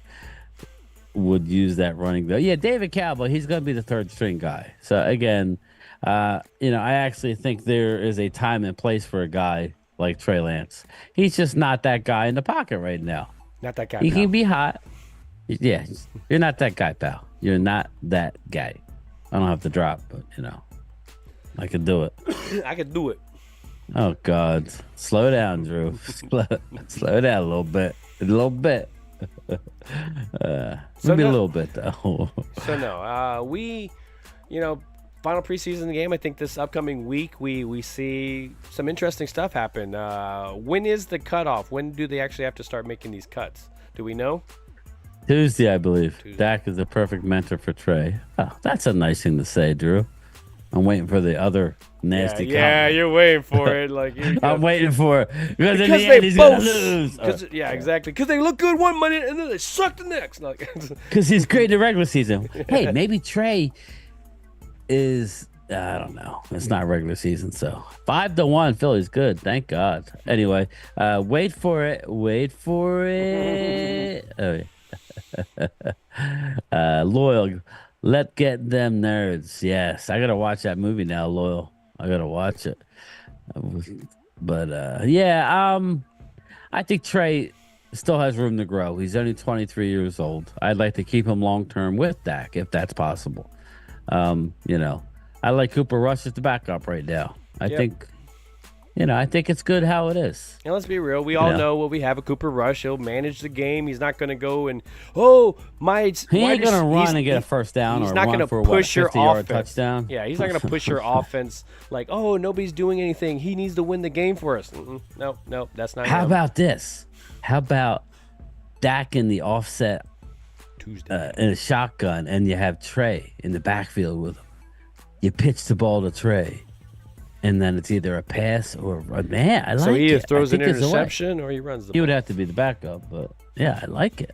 would use that running though? Yeah, David Cowboy. He's going to be the third string guy. So again, I actually think there is a time and place for a guy like Trey Lance. He's just not that guy in the pocket right now. Not that guy. He pal. can be hot. Yeah, you're not that guy, pal. You're not that guy. I don't have to drop, but I can do it. I could do it. Oh God, slow down, Drew. slow down a little bit. A little bit. Maybe a little bit though. So no, final preseason game. I think this upcoming week we see some interesting stuff happen. When is the cutoff? When do they actually have to start making these cuts? Do we know? Tuesday, I believe. Tuesday. Dak is the perfect mentor for Trey. Oh, that's a nice thing to say, Drew. I'm waiting for the other nasty Yeah, comment. you're waiting for it. Like I'm waiting for it because in because the they end he's gonna both lose. Yeah, exactly. Because they look good one minute and then they suck the next. Like, Because he's great in the regular season. Hey, maybe Trey is. I don't know. It's not regular season, so 5-1. Philly's good. Thank God. Anyway, wait for it. Wait for it. Oh, yeah. Loyal. Let get them nerds. Yes, I gotta watch that movie now. Loyal. I gotta watch it. But I think Trey still has room to grow. He's only 23 years old. I'd like to keep him long term with Dak if that's possible. I like Cooper Rush as the backup right now. I think it's good how it is. and let's be real. We all know what we have at Cooper Rush. He'll manage the game. He's not going to go and He ain't gonna run and get a first down he's or not run gonna for push your 50-yard offense. touchdown. Yeah, he's not going to push your offense like, oh, nobody's doing anything. He needs to win the game for us. No, that's not. How him. about this? How about Dak in the offset Tuesday? in a shotgun, and you have Trey in the backfield with him. You pitch the ball to Trey, and then it's either a pass or a man. I like So he either it. throws I an think it's a way. interception or he runs the He ball. would have to be the backup, but yeah, I like it.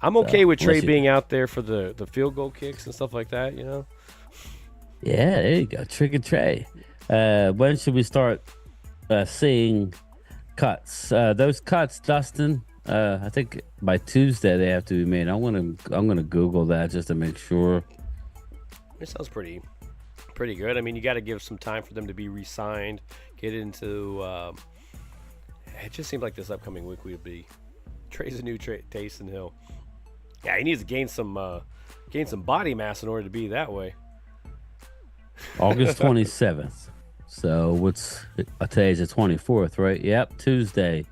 I'm okay with Trey unless you- being out there for the field goal kicks and stuff like that. Yeah, there you go. Trick or Trey. When should we start seeing cuts? Those cuts, Dustin. I think by Tuesday they have to be made. I'm gonna Google that just to make sure. It sounds pretty good. I mean, you got to give some time for them to be re-signed, get into. It just seems like this upcoming week would be Trey's a new Taysom Hill. Yeah, he needs to gain some body mass in order to be that way. August 27th. So today's the 24th, right? Yep, Tuesday.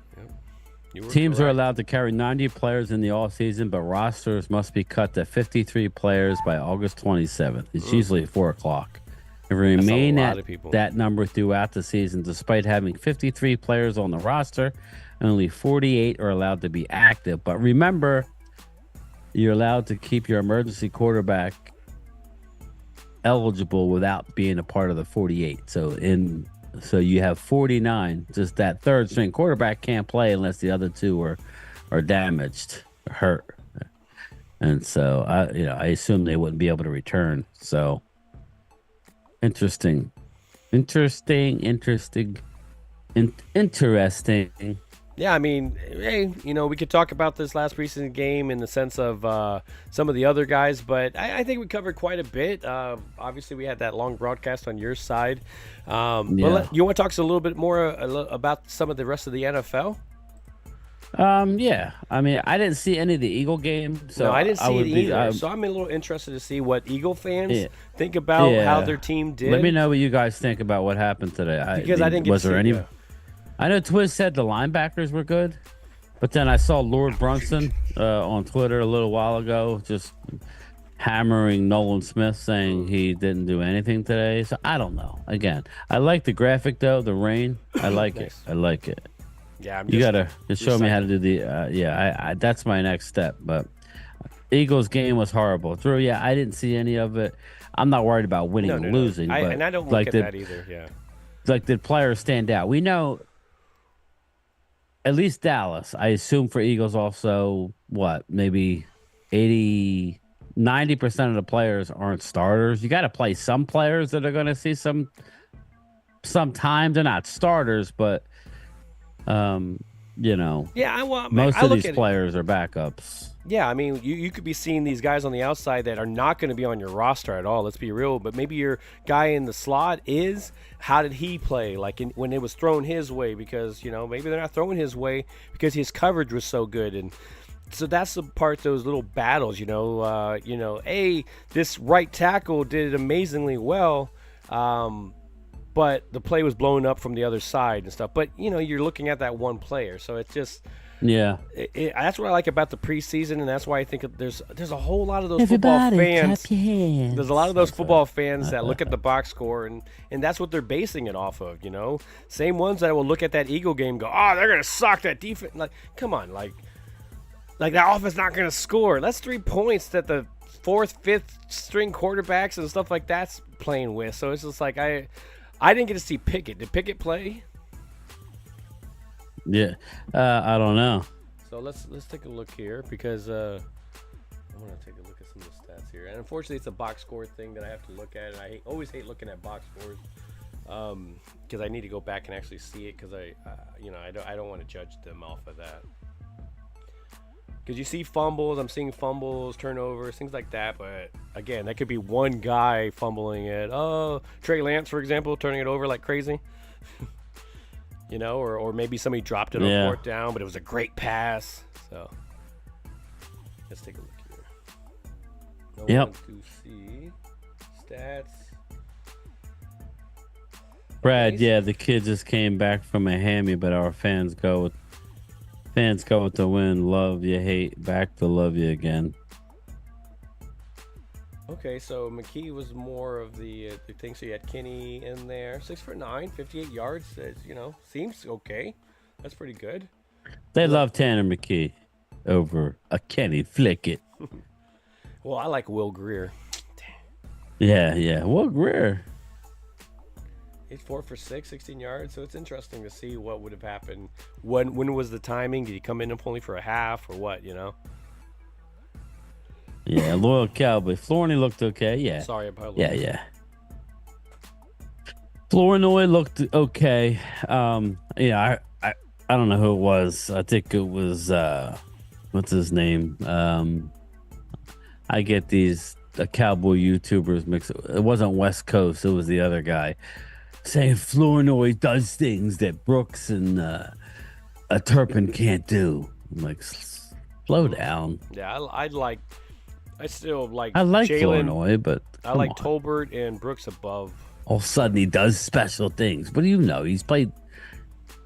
You were Teams are correct. allowed to carry 90 players in the offseason, but rosters must be cut to 53 players by August 27th. It's usually 4 o'clock. And remain lot at of people. that number throughout the season, despite having 53 players on the roster. Only 48 are allowed to be active. But remember, you're allowed to keep your emergency quarterback eligible without being a part of the 48. So you have 49. Just that third string quarterback can't play unless the other two are damaged or hurt. And so I assume they wouldn't be able to return. So interesting. Yeah, I mean, hey, we could talk about this last preseason game in the sense of some of the other guys, but I think we covered quite a bit. Obviously, we had that long broadcast on your side. But you want to talk a little bit more about some of the rest of the NFL? Yeah. I mean, I didn't see any of the Eagle game, so No, I didn't see would it be- either. So I'm a little interested to see what Eagle fans Yeah. think about Yeah. how their team did. Let me know what you guys think about what happened today. Because I didn't get was to there see any? it. I know Twiz said the linebackers were good. But then I saw Lord Brunson on Twitter a little while ago, just hammering Nolan Smith, saying he didn't do anything today. So I don't know. Again, I like the graphic though. The rain, I like it. I like it. Yeah, You gotta just show me how to do the. I that's my next step. But Eagles game was horrible. Through, yeah, I didn't see any of it. I'm not worried about winning and losing. But and I don't look at that either. Yeah. Like, did players stand out? We know. At least Dallas, I assume for Eagles also, what, maybe 90% of the players aren't starters. You got to play some players that are going to see some time. They're not starters, but, most of these players are backups. Yeah, I mean, you could be seeing these guys on the outside that are not going to be on your roster at all. Let's be real. But maybe your guy in the slot is. How did he play? Like when it was thrown his way? Because maybe they're not throwing his way because his coverage was so good. And so that's the part. Those little battles. Hey, this right tackle did amazingly well, but the play was blown up from the other side and stuff. But you're looking at that one player, so it's just. Yeah, that's what I like about the preseason, and that's why I think there's a whole lot of those football fans. There's a lot of those football fans that look at the box score, and that's what they're basing it off of. Same ones that will look at that Eagle game, and go, oh, they're gonna suck that defense. Like, come on, like that offense not gonna score. That's 3 points that the 4th, 5th string quarterbacks and stuff like that's playing with. So it's just like I didn't get to see Pickett. Did Pickett play? Yeah, I don't know. So let's take a look here because I want to take a look at some of the stats here. And unfortunately, it's a box score thing that I have to look at, and I always hate looking at box scores because I need to go back and actually see it because I don't want to judge them off of that. Because you see fumbles, I'm seeing fumbles, turnovers, things like that. But again, that could be one guy fumbling it. Oh, Trey Lance, for example, turning it over like crazy. Or maybe somebody dropped it on 4th down, but it was a great pass. So let's take a look here. Yep. To see stats. Brad, the kid just came back from a hammy, but our fans go with the win. Love you, hate, back to love you again. Okay, so McKee was more of the thing. So you had Kenny in there, 6'9", 58 yards. Seems okay. That's pretty good. They love Tanner McKee over a Kenny Flickett. Well, I like Will Greer. Yeah. Will Greer. He's 4 for 6, 16 yards. So it's interesting to see what would have happened. When was the timing? Did he come in only for a half or what? Yeah, loyal Cowboy. Flournoy looked okay. Yeah. Sorry about that. Yeah. Flournoy looked okay. I don't know who it was. I think it was what's his name? I get these Cowboy YouTubers mixed. It wasn't West Coast. It was the other guy saying Flournoy does things that Brooks and a Turpin can't do. I'm like, slow down. Yeah, I still like. I like Jalen, Flournoy, but I like Tolbert and Brooks above. All of a sudden, he does special things. What do you know? He's played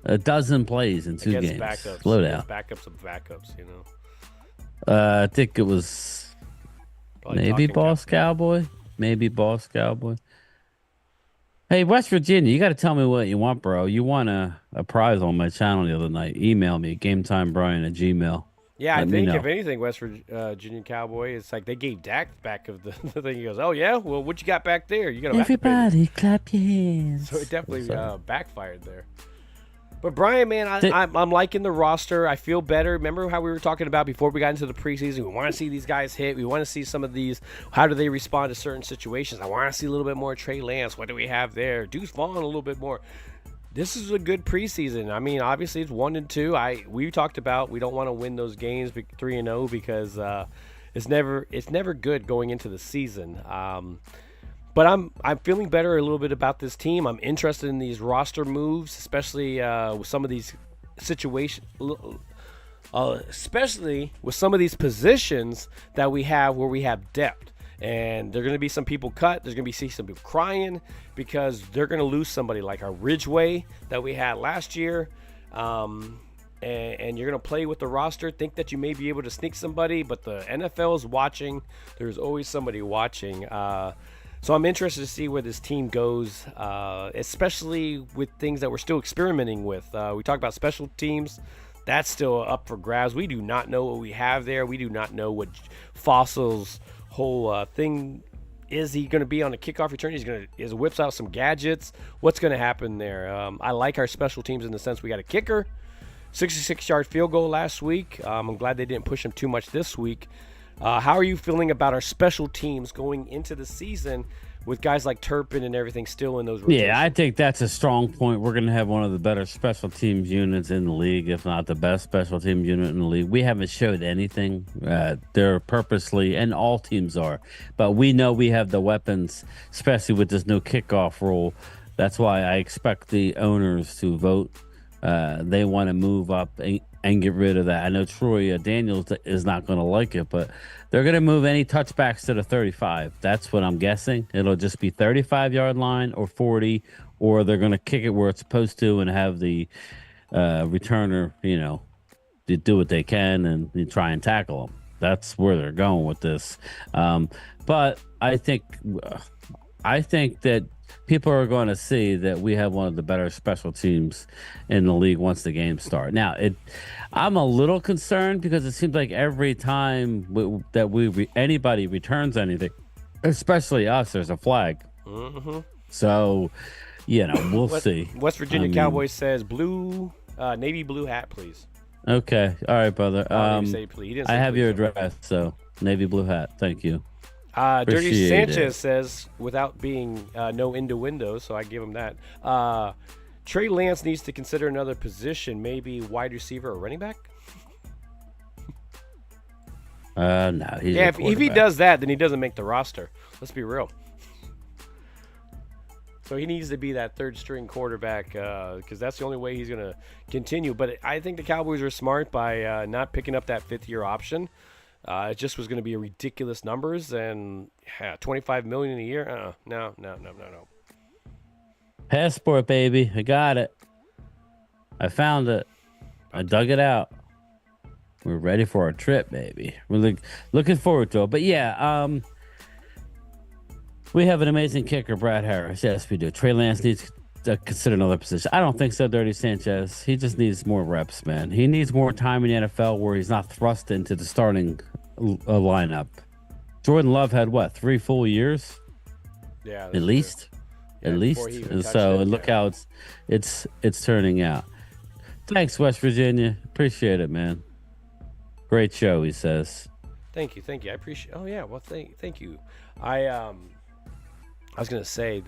a dozen plays in 2 games. Backups. Slow down. Backups of backups. I think it was maybe Boss Cowboy. Maybe Boss Cowboy. Hey, West Virginia, you got to tell me what you want, bro. You won a prize on my channel the other night. Email me, GameTimeBryan@gmail.com. Yeah, I think if anything, West Virginia Cowboy, it's like they gave Dak back of the thing. He goes, "Oh yeah, well, what you got back there? You got everybody clap your hands." So it definitely backfired there. But Bryan, man, I'm liking the roster. I feel better. Remember how we were talking about before we got into the preseason? We want to see these guys hit. We want to see some of these. How do they respond to certain situations? I want to see a little bit more Trey Lance. What do we have there? Deuce Vaughn a little bit more. This is a good preseason. I mean, obviously it's 1-2. We talked about we don't want to win those games 3-0 because it's never good going into the season. But I'm feeling better a little bit about this team. I'm interested in these roster moves, especially with some of these situations, especially with some of these positions that we have where we have depth. And there are going to be some people cut. There's going to be some people crying because they're going to lose somebody like our Ridgeway that we had last year. And and you're going to play with the roster, think that you may be able to sneak somebody, but the NFL is watching. There's always somebody watching. So I'm interested to see where this team goes, especially with things that we're still experimenting with. We talked about special teams. That's still up for grabs. We do not know what we have there. We do not know what Fossil's whole thing is. He going to be on a kickoff return? Is whips out some gadgets? What's going to happen there? I like our special teams in the sense we got a kicker, 66-yard field goal last week. I'm glad they didn't push him too much this week. How are you feeling about our special teams going into the season with guys like Turpin and everything still in those rotations? Yeah, I think that's a strong point. We're going to have one of the better special teams units in the league, if not the best special team unit in the league. We haven't showed anything. They're purposely, and all teams are. But we know we have the weapons, especially with this new kickoff rule. That's why I expect the owners to vote. They want to move up and get rid of that. I know Troy Daniels is not going to like it, but they're going to move any touchbacks to the 35. That's what I'm guessing. It'll just be 35-yard line or 40, or they're going to kick it where it's supposed to and have the returner, to do what they can and try and tackle them. That's where they're going with this. But I think that people are going to see that we have one of the better special teams in the league once the games start. Now, I'm a little concerned because it seems like every time anybody returns anything, especially us, there's a flag. Mm-hmm. So, we'll see. West Virginia Cowboys says navy blue hat, please. Okay. All right, brother. Say please. He didn't say I have please, your address, so navy blue hat. Thank you. Dirty Sanchez says, without being no into windows, so I give him that. Trey Lance needs to consider another position, maybe wide receiver or running back. No. He's if he does that, then he doesn't make the roster. Let's be real. So he needs to be that third string quarterback because that's the only way he's going to continue. But I think the Cowboys are smart by not picking up that fifth-year option. It just was going to be ridiculous numbers, and $25 million a year. No. Passport, baby. I got it. I found it. I dug it out. We're ready for our trip, baby. We're looking forward to it. But yeah, we have an amazing kicker, Brad Harris. Yes, we do. Trey Lance needs to consider another position. I don't think so, Dirty Sanchez. He just needs more reps, man. He needs more time in the NFL where he's not thrust into the starting lineup. Jordan Love had 3 full years? Yeah, at least. At least. And so look how it's turning out. Thanks, West Virginia. Appreciate it, man. Great show, he says. Thank you. I appreciate. Oh yeah, well thank you. I was gonna say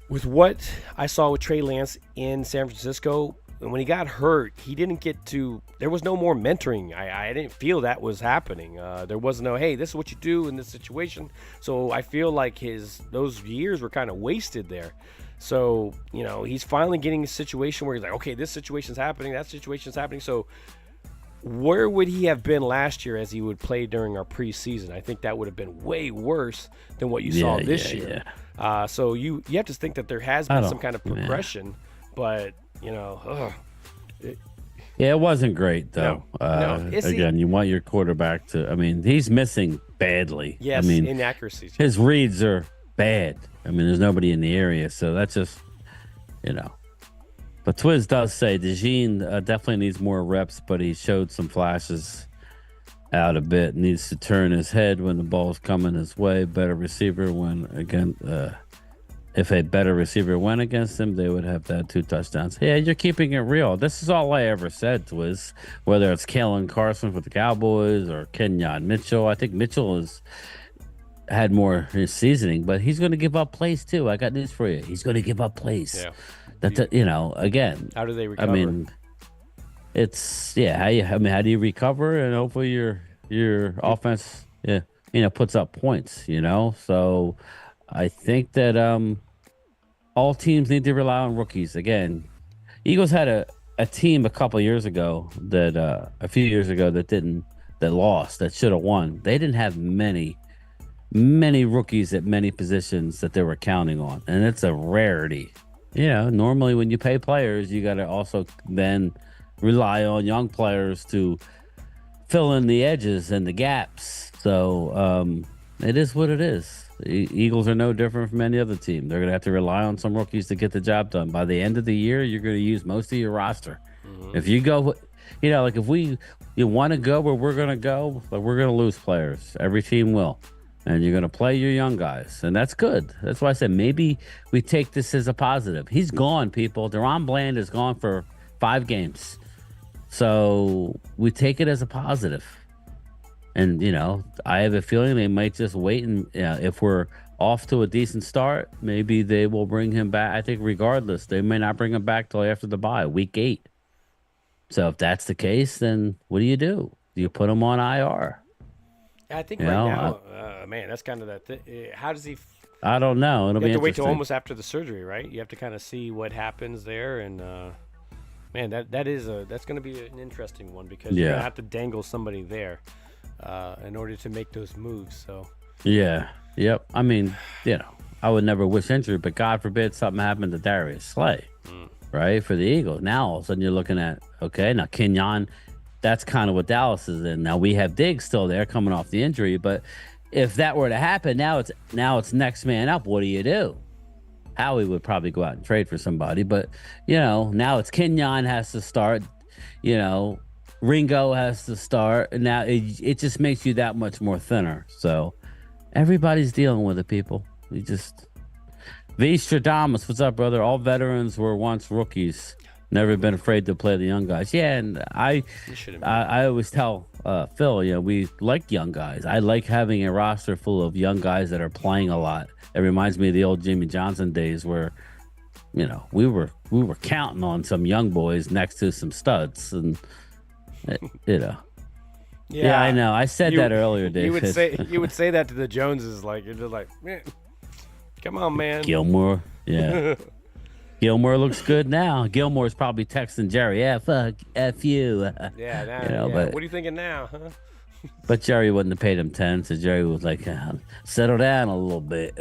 with what I saw with Trey Lance in San Francisco, when he got hurt, he didn't get to. There was no more mentoring. I didn't feel that was happening. There was no, hey, this is what you do in this situation. So I feel like those years were kind of wasted there. So he's finally getting a situation where he's like, okay, this situation's happening, that situation's happening. So where would he have been last year as he would play during our preseason? I think that would have been way worse than what you saw this year. Yeah. So you have to think that there has been some kind of progression, but it wasn't great though. Again, you want your quarterback to. I mean, he's missing badly. Yes, inaccuracies. His reads are bad. I mean, there's nobody in the area, so that's just But Twiz does say DeJean definitely needs more reps, but he showed some flashes out a bit. Needs to turn his head when the ball's coming his way. Better receiver if a better receiver went against him, they would have that 2 touchdowns. Yeah, you're keeping it real. This is all I ever said, Twiz. Whether it's Kalen Carson for the Cowboys or Kenyon Mitchell. I think Mitchell has had more seasoning, but he's going to give up plays too. I got news for you. He's going to give up plays. Yeah. That's again. How do they recover? I mean, it's how do you recover? And hopefully your offense, puts up points. So I think that all teams need to rely on rookies. Again, Eagles had a team a few years ago that lost, that should have won. They didn't have many rookies at many positions that they were counting on, and it's a rarity. normally when you pay players, you got to also then rely on young players to fill in the edges and the gaps. So it is what it is. Eagles are no different from any other team. They're going to have to rely on some rookies to get the job done. By the end of the year, you're going to use most of your roster. If you go, like if you want to go where we're going to go, but we're going to lose players. Every team will. And you're going to play your young guys. And that's good. That's why I said maybe we take this as a positive. He's gone, people. Deron Bland is gone for 5 games. So we take it as a positive. And, I have a feeling they might just wait. And if we're off to a decent start, maybe they will bring him back. I think regardless, they may not bring him back till after the bye, week 8. So if that's the case, then what do? Do you put him on IR? I think now, man, that's kind of that. How does he? I don't know. It'll you be have to wait till interesting. almost after the surgery, right? You have to kind of see what happens there, and man, that's going to be an interesting one because you're going to have to dangle somebody there in order to make those moves. So yep. I mean, I would never wish injury, but God forbid something happened to Darius Slay, right? For the Eagles. Now all of a sudden you're looking at now Kenyon. That's kind of what Dallas is in. Now we have Diggs still there coming off the injury, but if that were to happen, now it's next man up. What do you do? Howie would probably go out and trade for somebody, but now it's Kenyon has to start. Ringo has to start, and now it just makes you that much more thinner. So everybody's dealing with it, people. We just V. Stradamus, what's up, brother? All veterans were once rookies. Never been afraid to play the young guys. Yeah, and I always tell Phil, we like young guys. I like having a roster full of young guys that are playing a lot. It reminds me of the old Jimmy Johnson days where, we were counting on some young boys next to some studs, and Yeah, I know. I said that earlier, David. You would say that to the Joneses, like you're just like, man, come on, man. Gilmore, yeah. Gilmore looks good now. Gilmore's probably texting Jerry, fuck, F you. But what are you thinking now, huh? But Jerry wouldn't have paid him 10, so Jerry was like, settle down a little bit.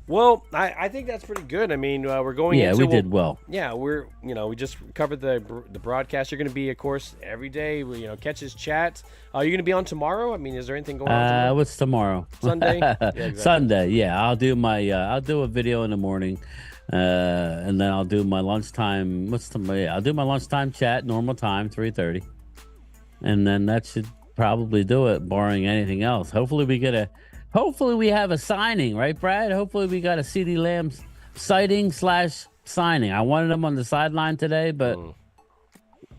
Well, I think that's pretty good. I mean, we're going into... Yeah, we did well. Yeah, we just covered the broadcast. You're going to be, of course, every day. Catch his chat. Are you going to be on tomorrow? I mean, is there anything going on tomorrow? What's tomorrow? Sunday? Yeah, exactly. Sunday, yeah. I'll do I'll do a video in the morning, and then I'll do my lunchtime. I'll do my lunchtime chat, normal time, 3:30, and then that should probably do it, barring anything else. Hopefully we have a signing, right, Brad? Hopefully we got a CeeDee Lamb sighting/signing. I wanted him on the sideline today, but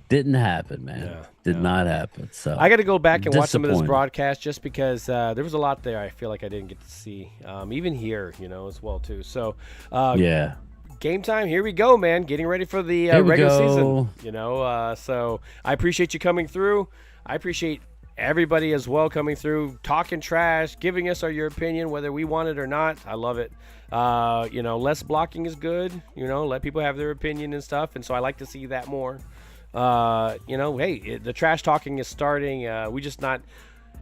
didn't happen, man. Did not happen. So I got to go back and watch some of this broadcast just because there was a lot there I feel like I didn't get to see, even here, as well, too. So, game time. Here we go, man. Getting ready for the regular season, so I appreciate you coming through. I appreciate everybody as well coming through, talking trash, giving us your opinion, whether we want it or not. I love it. Less blocking is good. Let people have their opinion and stuff. And so I like to see that more. Hey, the trash talking is starting.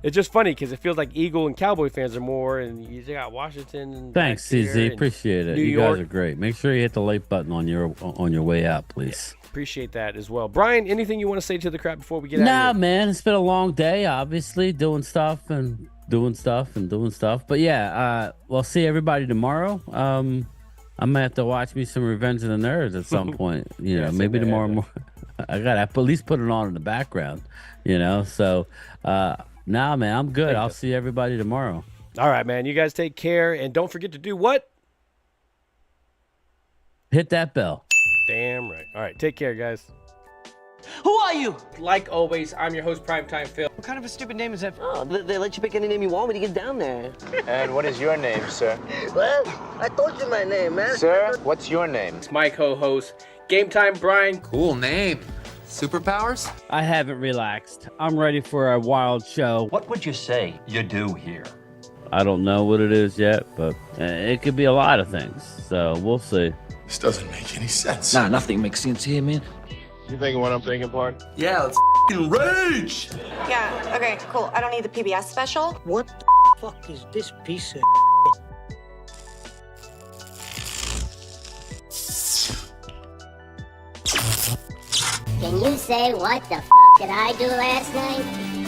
It's just funny because it feels like Eagle and Cowboy fans are more, and you got Washington. And thanks, CZ. Appreciate it. You guys are great. Make sure you hit the like button on your way out, please. Appreciate that as well. Bryan, anything you want to say to the crowd before we get out of here? Nah, man. It's been a long day, obviously, doing stuff. But yeah, we'll see everybody tomorrow. I'm going to have to watch me some Revenge of the Nerds at some point. Maybe tomorrow morning. I got to at least put it on in the background, So, nah, man, I'm good. I'll see everybody tomorrow. All right, man. You guys take care. And don't forget to do what? Hit that bell. Damn right. All right, take care, guys. Who are you? Like always, I'm your host, Primetime Phil. What kind of a stupid name is that? Oh, they let you pick any name you want when you get down there. And what is your name, sir? Well, I told you my name, man. Sir, what's your name? It's my co-host, Gametime Bryan. Cool name. Superpowers? I haven't relaxed. I'm ready for a wild show. What would you say you do here? I don't know what it is yet, but it could be a lot of things. So we'll see. This doesn't make any sense. Nah, nothing makes sense here, man. You thinking what I'm thinking, part? Yeah, let's F***ing rage! Yeah, okay, cool. I don't need the PBS special. What the fuck is this piece of Can you say what the did I do last night?